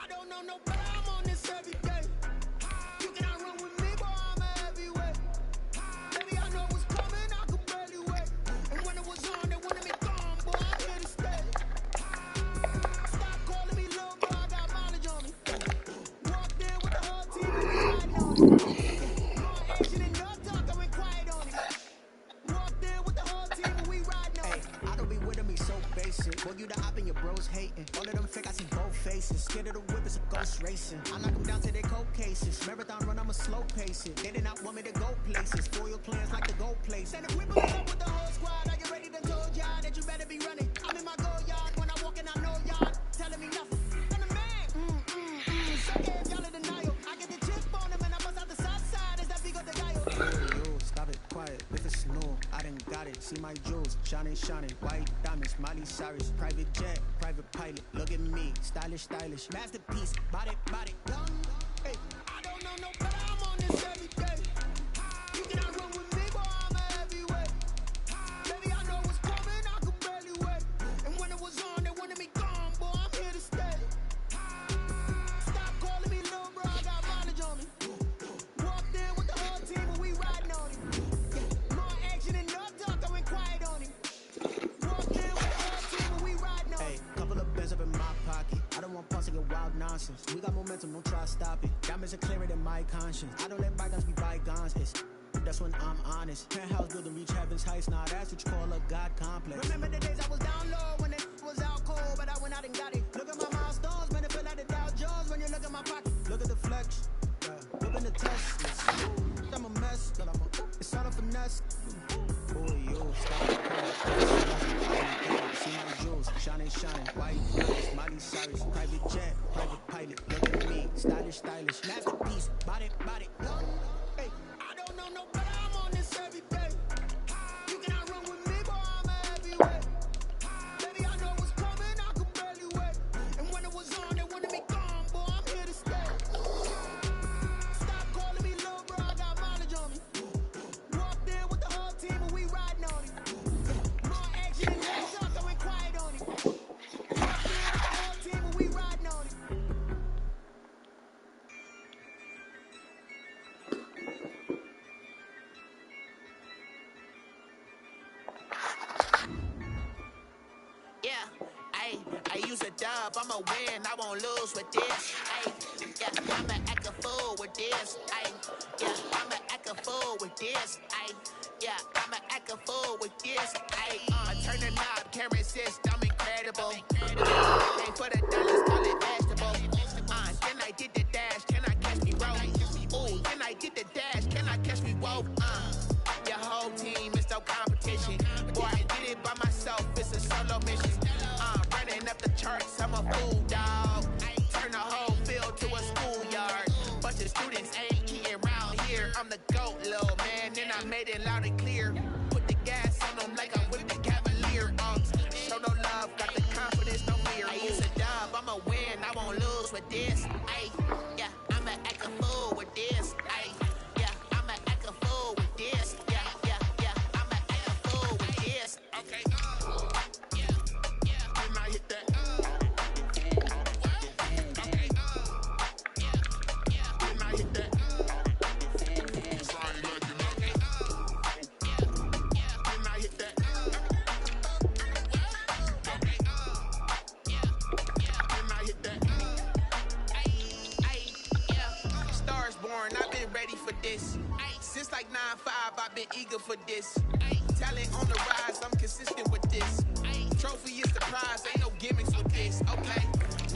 I don't know nobody, I'm on this every day. You cannot run with me, boy, I'm a heavyweight. Baby, I know what's coming, I could barely wait. And when it was on, they wanted me gone, boy, I'm here to stay. Stop calling me little bro, I got mileage on me. Walked in with the whole team, we riding on it. More action and no talk, I went quiet on it. Walked in with the whole team, we riding on it. I don't be with me so basic. Boy, you the op and your bros hating. All of them fake, I see both faces. Scared of the whip, it's a ghost racing. I knock them down to their cold cases. Marathon run, I'ma slow pace it. They did not want me to go places. Foil plans like the go place. And if we move up with the whole squad, are you ready to told y'all that you better be running? I'm in my go yard, when I walk in, I know y'all telling me nothing. I'm the man. So yeah, if y'all in denial, I get the chip on him and I bust out the south side as that Vigo de Gallo. Yo, stop it, quiet, if it's snow, I done got it. See my jewels, shining, white diamonds, Miley Cyrus, private jet, private pilot. Look at me, stylish, masterpiece, body, done. Hey, I don't know nobody, I'm on this every day. You cannot run with me, boy, I'm a heavyweight. Baby, I know what's coming, I could barely wait. And when it was on, they wanted me gone, boy, I'm here to stay. Stop calling me little bro, I got mileage on me. Walked in with the whole team, and we riding on it. More action and no talk, I went quiet on it. Walked in with the whole team, and we riding on it. Hey, couple of bands up in my pocket. I don't want punks to get wild nonsense. We got momentum, don't try to stop it. Diamonds are clearer than my conscience. I don't let bygones be bygones. That's when I'm honest. Penthouse building, reach heaven's heights. Nah, that's what you call a God complex. Remember the days I was down low when it was out cold, but I went out and got it. Look at my milestones, man, it feel like the Dow Jones when you look at my pocket. Look at the flex, look at the test. I'm a mess, but it's all a finesse. Boy, yo, stop it. See my jewels, shining, white diamonds, Miley Cyrus, private jet, private pilot. Look at me, stylish, masterpiece, body, done. Hey, I don't know nobody, I'm on this every day. You cannot run with me, boy, I'm a heavyweight. Baby, I know what's coming, I could barely wait. And when it was on, they wanted me gone, boy, I'm here to stay. Stop calling me little bro, I got mileage on me. Walked in with the whole team, and we riding on it. More action and no dub, I'ma win, I won't lose with this. Ay, yeah, I'ma act a fool with this. Ay, yeah, I'ma act a fool with this. Ay, yeah, I'ma act a fool with this. Ay, turn the knob, can't resist, I'm incredible. Pay for the dollars, call it vegetable. Then I did the dash, can I catch me roll? Ooh, then I did the dash, can I catch me woke? Your whole team is no competition. Boy, I did it by myself, it's a solo mission. Running up the charts, I'm a fool, dog. Turn the whole field to a schoolyard. Bunch of students ain't eating around here. I'm the GOAT, little man, and I made it loud and clear. Put the gas on them like I'm with the Cavalier. Show no love, got the confidence, no fear. I use a dub, I'ma win, I won't lose with this. Ay, yeah, I'ma act a fool with this. Ay, yeah, I'ma act a fool with this. Yeah, yeah, yeah, I'ma act a fool with this. Okay, yeah, yeah, then I hit that. Okay, yeah, yeah, then I hit that. Sorry, like you know. Yeah, yeah, then I hit that. Okay, yeah, yeah, then I hit that. Ay, yeah. Stars born, I've been ready for this. Since like 9-5, I've been eager for this. Talent on the rise, I'm consistent with this. Trophy is the prize, ain't no gimmicks with this. Okay,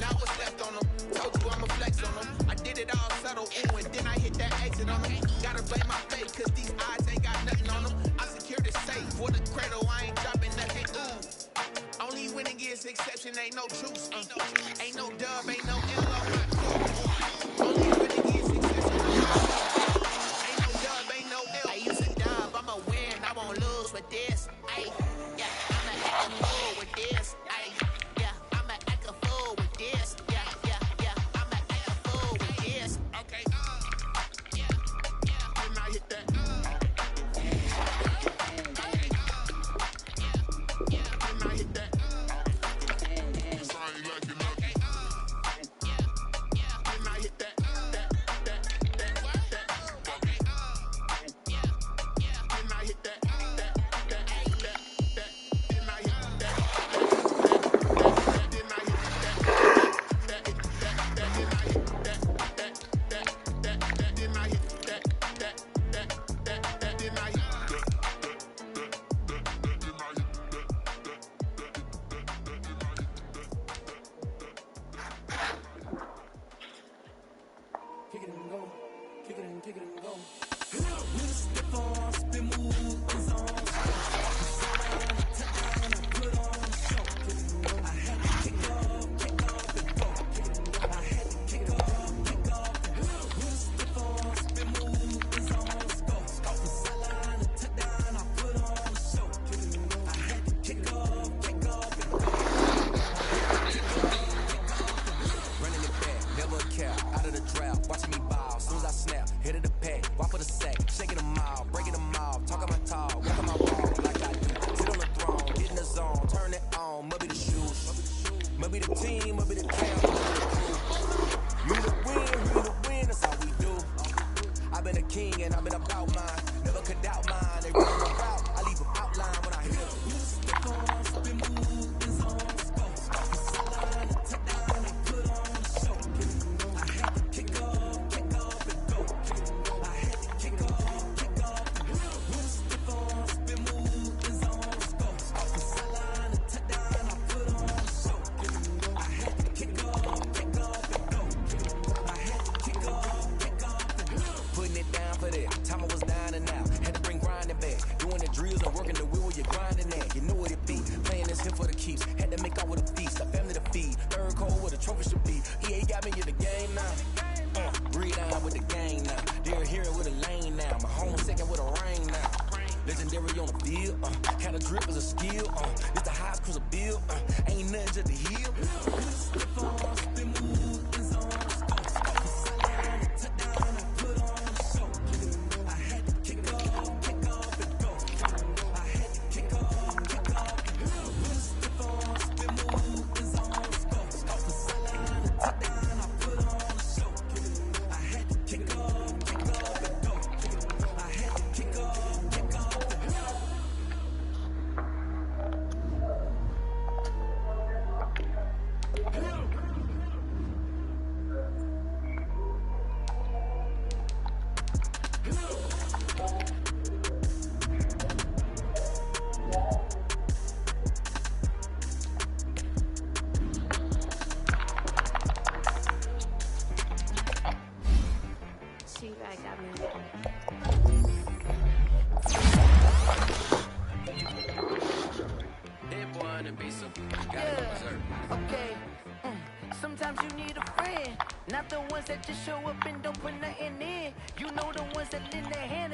now what's left on them? Told you I'ma flex on them. I did it all subtle, ooh, and then I hit that exit on them. Gotta blame my fate, cause these odds ain't got nothing on them. I secured the safe for the cradle, I ain't dropping nothing, ooh. Only winning is exception, ain't no truce. Ain't no dub, ain't no L on my crew. Only winning is exception, ain't no dub, ain't no L. I use a dub, I'ma win, I won't lose with this. Ay, yeah, I'ma act a fool with this. Ay, yeah, I'ma act a fool with this. Yeah, yeah, yeah, I'ma act a fool with this. Okay, yeah, yeah, then I hit that. Okay, yeah, yeah, then I hit that. Sorry, like you know. Okay, yeah, yeah, then I hit that. Okay, yeah, yeah, then I hit that. Kick it and go, kick it and kick it and go. With a step on, spin move, is on. Put on the show. I had to kick off and go. I had to kick off and go. With a step on, spin move, is on. From sideline to touchdown, I put on the show. I had to kick off and go. Running it back, never care, out of the drought, watching me ball. Soon as I snap, hit of the pack, walk for the sack, shaking them all, breaking them off, talking my talk, walking my ball like I do. Sit on the throne, get in the zone, turn it on, maybe the shoes, maybe the team, maybe the camp, maybe the crew. Me to win, that's how we do. I've been a king and I've been about mine, never could doubt mine. They run about, I leave them outline when I hit them. You step on, spin move, is on, go. Sideline to touchdown, I put on the show. I had to kick off and go. I had to kick off and go. With a step on, spin move, is on, go. Sideline to touchdown, I put on the show. I had to kick off and go. I had to kick off and go. Putting it down for that, time I was down and out. Had to bring grinding back, doing the drills and working the wheel where you're grinding at. You know what it be, playing this here for the keeps. Had to make out with a feast, a family to feed. Third cold where the trophy should be. EA got me in the game now. Breathe down with the game now. They're hearing with a lane now. My home second with a rain now. Legendary on the field. Had a drip as a skill. It's the highest cruiser bill. Ain't nothing just to heal. Step on, spin move, is on. Sideline to touchdown, I put on the show. I had to kick off and go. I had to kick off and go. Step on, spin move, is on. Sideline to touchdown, I put on the show. I had to kick off and go. I had to kick off and go.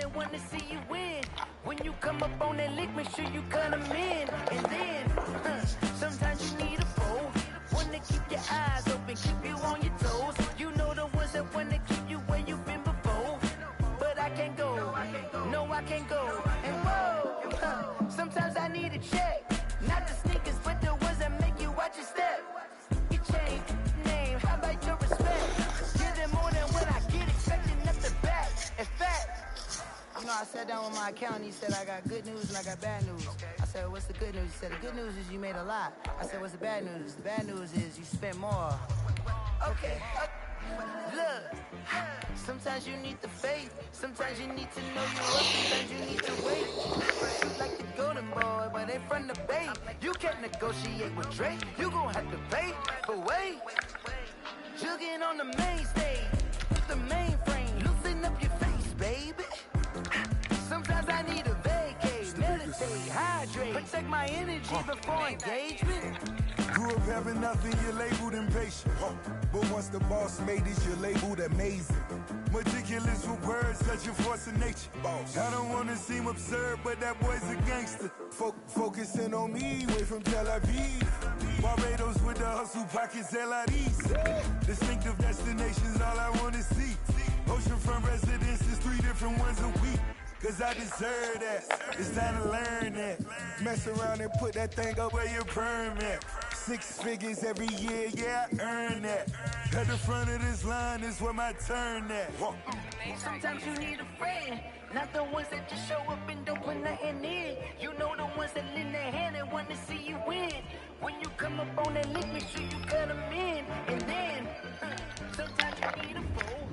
hand, wanna see you win. When you come up on that lick, make sure you cut them in. And then, sometimes you need a foe. Wanna keep your eyes open, keep you on your toes. You know the ones that wanna keep you where you've been before. But I can't go, no I can't go. And whoa, sometimes I need a check. Not the sneakers, but the ones that make you watch your step. You change name, how about your respect? Give them more than what I get, expecting nothing back. In fact, you know, I sat down with my accountant, he said I got good news and I got bad news. I said, what's the good news? He said, the good news is you made a lot. I said, what's the bad news? The bad news is you spent more. Okay, look, sometimes you need the faith. Sometimes you need to know you up, sometimes you need to wait. Shoot like the golden boy, but ain't from the bay. You can't negotiate with Drake, you gon' have to pay. But wait, jugging on the main stage, the mainframe, loosen up your face, baby. Sometimes I need a vacate, meditate, hydrate, protect my energy before engagement. Grew up having nothing, you're labeled impatient. But once the boss made it, you're labeled amazing. Meticulous with words, such a force of nature. I don't wanna seem absurd, but that boy's a gangster. Focusing on me, way from Tel Aviv. Barbados with the hustle pockets, LIDs. Distinctive destinations, all I wanna see. Oceanfront residences, 3 different ones a week. Cause I deserve that, it's time to learn that. Mess around and put that thing up where your permit. 6 figures every year, yeah, I earn that. At the front of this line is where my turn at. Sometimes you need a friend, not the ones that just show up and don't put nothing in. You know the ones that lend their hand and want to see you win. When you come up on that lick, make sure you cut them in. And then, sometimes you need a fool.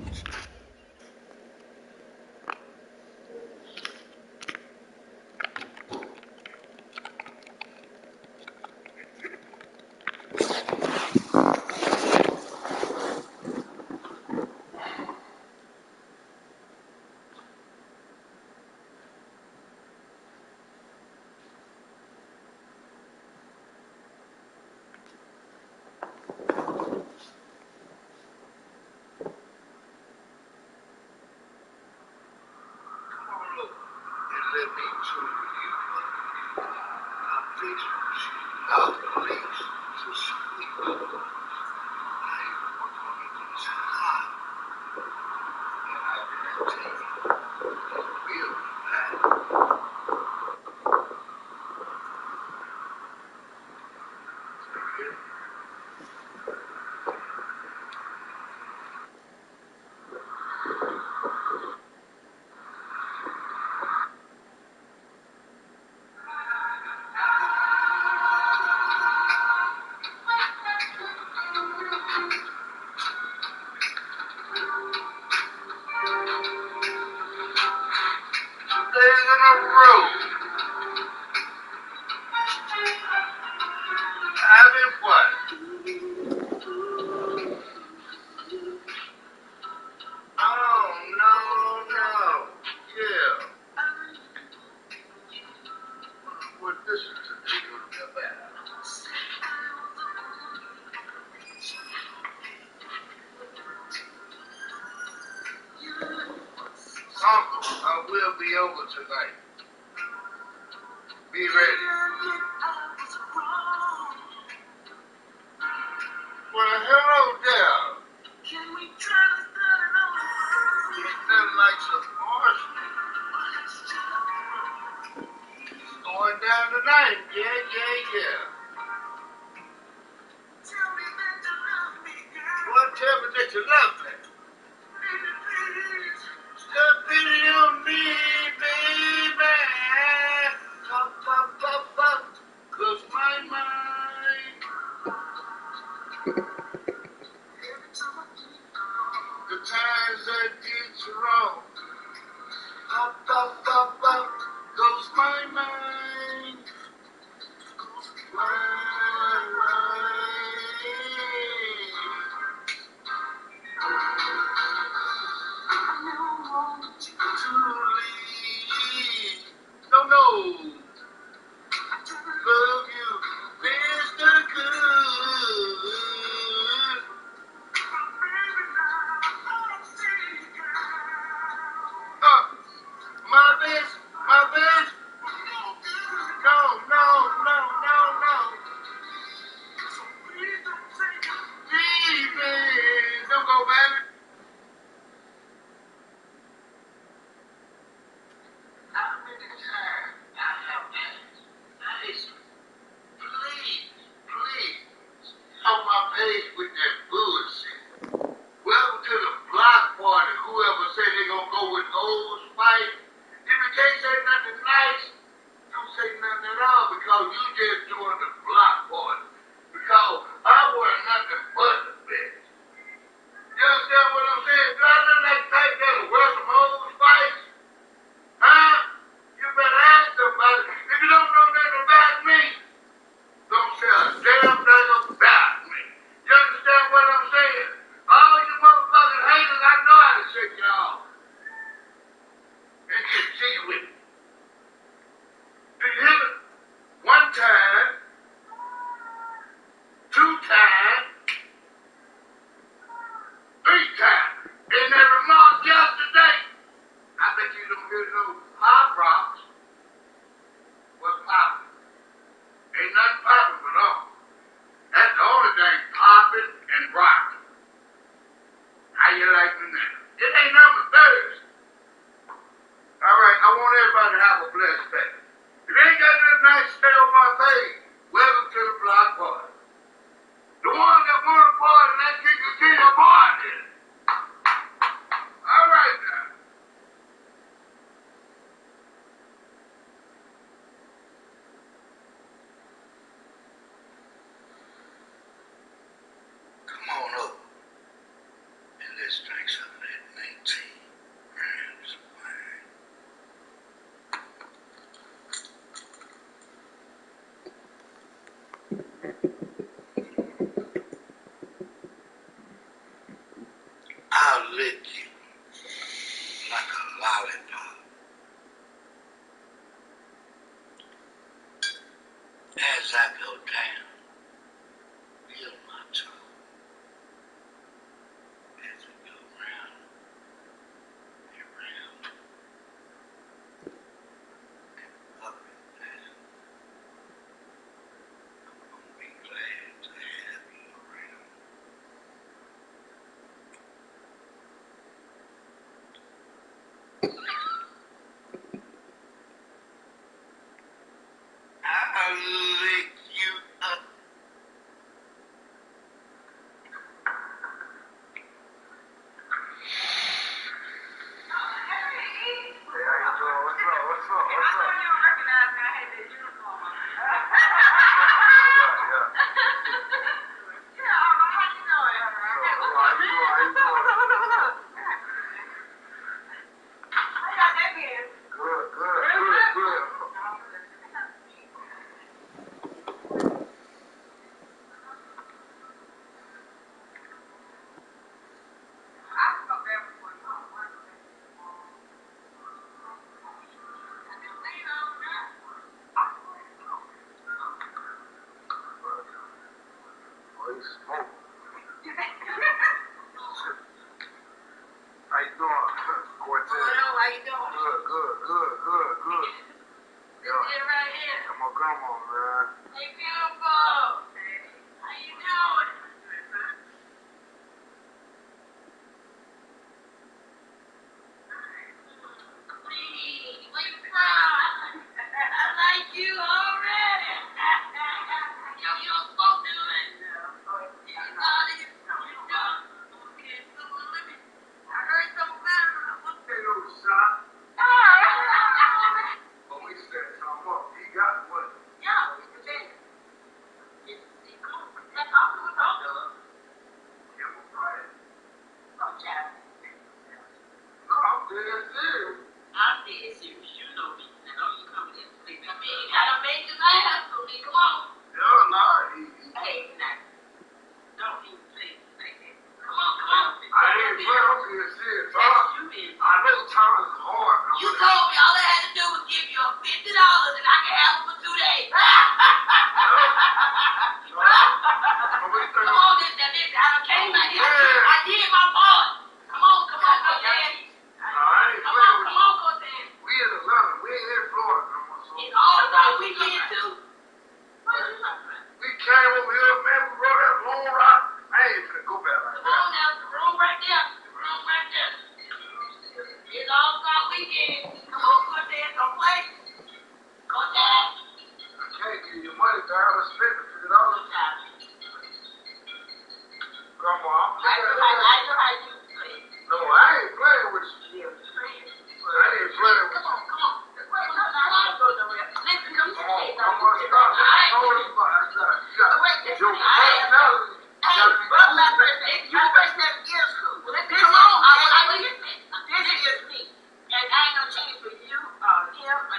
Tonight. Be ready. Well, hello there. Can we try to start it over? Nothing like some arsenic. It's going down tonight. Yeah. Tell me that you love me, girl. Well, tell me that you love me. Please. Stop pity on me, baby. Close my mind. The times I did you wrong. Close my mind. My mind. My bitch? No. Please, don't go, baby. How many times I have asked, please, help my page with that bullshit. Welcome to the block party. Whoever said they gonna go with old Spice, if you can't say nothing nice, don't say nothing at all because you just doing the block party. Because I wear nothing but the best. You understand what I'm saying? Do I look like type that'll wear some old Spice? Huh? You better ask somebody. If you don't know nothing about me, don't say a damn thing about me. You understand what I'm saying? All you motherfucking haters, I know how to shake y'all. And continue with it. Do you hear me? One time, two times, three times. In that remark yesterday, I bet you don't hear no pop rocks. What's poppin'? Ain't nothing poppin' but all. That's the only thing poppin' and rockin'. How you like me now? It ain't number 30. All right, I want everybody to have a blessed day. If you ain't got nothing nice to say on my page, welcome to the block party. The one that want to party, let's get a party. All right now. Come on up and let's drink some of that 19 grams of wine. I'll lick you like a lollipop. As I go down, feel my tongue. As I go round and round, and up and down, I'm gonna be glad to have you around. I'll lick you up. How you doing, Cortez? How you doing? Good. Sit right here. I'm my grandma, man. Hey, beautiful. How you doing? Please, why you crying? I like you already. Yo, you don't smoke, do it? You got it? You don't? Okay, so let me. I heard something about it. Hey, no shot. Oh, we set something up. He got one. Yeah, it's big. It's cool. That's all we talk to him. Give him a price. Oh, Jack. No, I'm dead serious. I'm dead serious. You know me. I know you coming in to sleep. I mean, you gotta make the laugh. So then come on. Yeah, nah, Hey, now. Don't even say that. Come on. I ain't playing. I'm being serious. Yes, you is. I know time is hard. You told me all I had to do was give you $50 and I can have them for 2 days. Come on, this. I done came out here. I did my part. Come on, Cortez. I ain't Come on, Cortez. We in Atlanta. We ain't here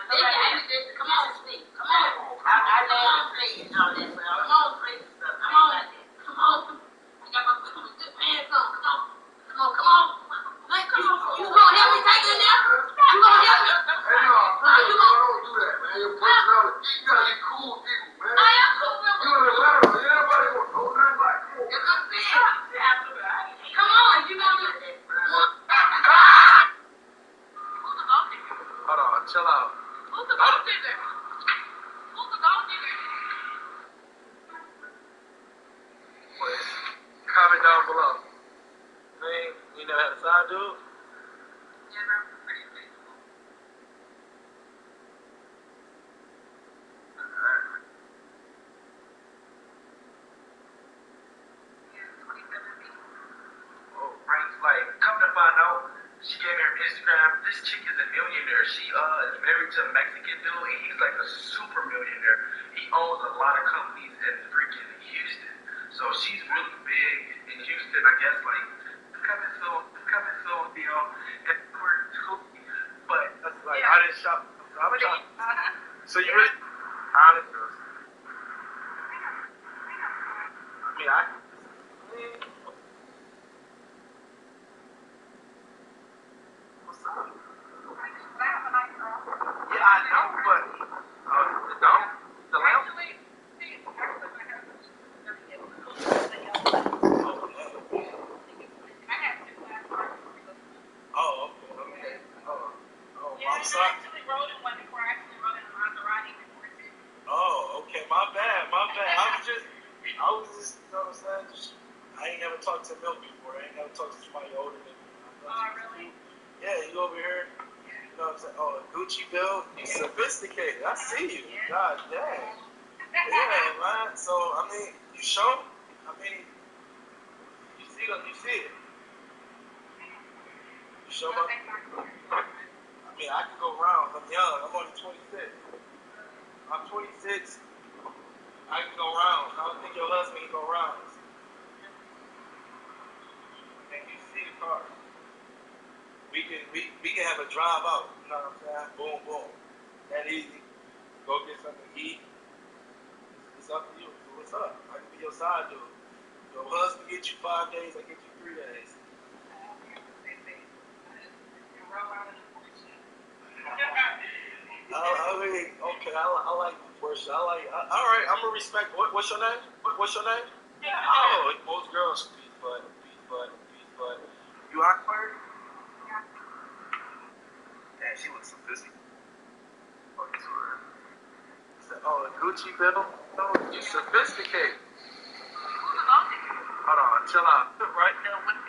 Come on, Steve. Come on. I love Steve. Come on, Steve. Come on. Come on. I got my good pants on. Come on. Come on. You gonna help me take it in there? You gonna help me? Hey, no, you don't do that, man. Your personality, you gotta be cool people, man. I am cool with you. You in Atlanta, man. Everybody gonna know nothing like you. It's a thing. Come on, you gonna do it. Hold on, chill out. Who's the gold digger? Who's the gold digger? Comment down below. Man, you never had a side dude? She gave me her Instagram. This chick is a millionaire. She is married to a Mexican dude, and he's like a super millionaire. He owns a lot of companies in freaking Houston. So she's really big in Houston, I guess, like, coming soon, you know, and we're totally, but like, I didn't shop. I'm trying. So you really, honest, I mean, yeah, I know, but the lamp. Oh, okay. Oh, I'm sorry. I actually rode in one before. I actually rode in a Maserati before too. Oh, okay. My bad. I was just, you know what I'm saying? I ain't never talked to Milk before. I ain't never talked to somebody older than me. Oh, really? Yeah, you over here. You know what I'm saying? Oh, Gucci Bill, you sophisticated. I see you. God dang. Yeah, man. So, I mean, you show? I mean, you see it. You show up? I mean, I can go rounds. I'm young. I'm only 26. I'm 26. I can go rounds. I don't think your husband can go rounds. And you see the car. We can have a drive out. You know what I'm saying? Boom, boom. That easy. Go get something to eat. It's up to you. So what's up? I can be your side dude. Your husband get you 5 days. I get you 3 days. I mean, okay, I like worship. All right, I'm gonna respect. What's your name? What's your name? Yeah. Oh, most girls beat butt. You awkward? Yeah. Damn, she looks so busy. Oh, Gucci Bill? Oh, you sophisticated. Hold on, chill out. Right there with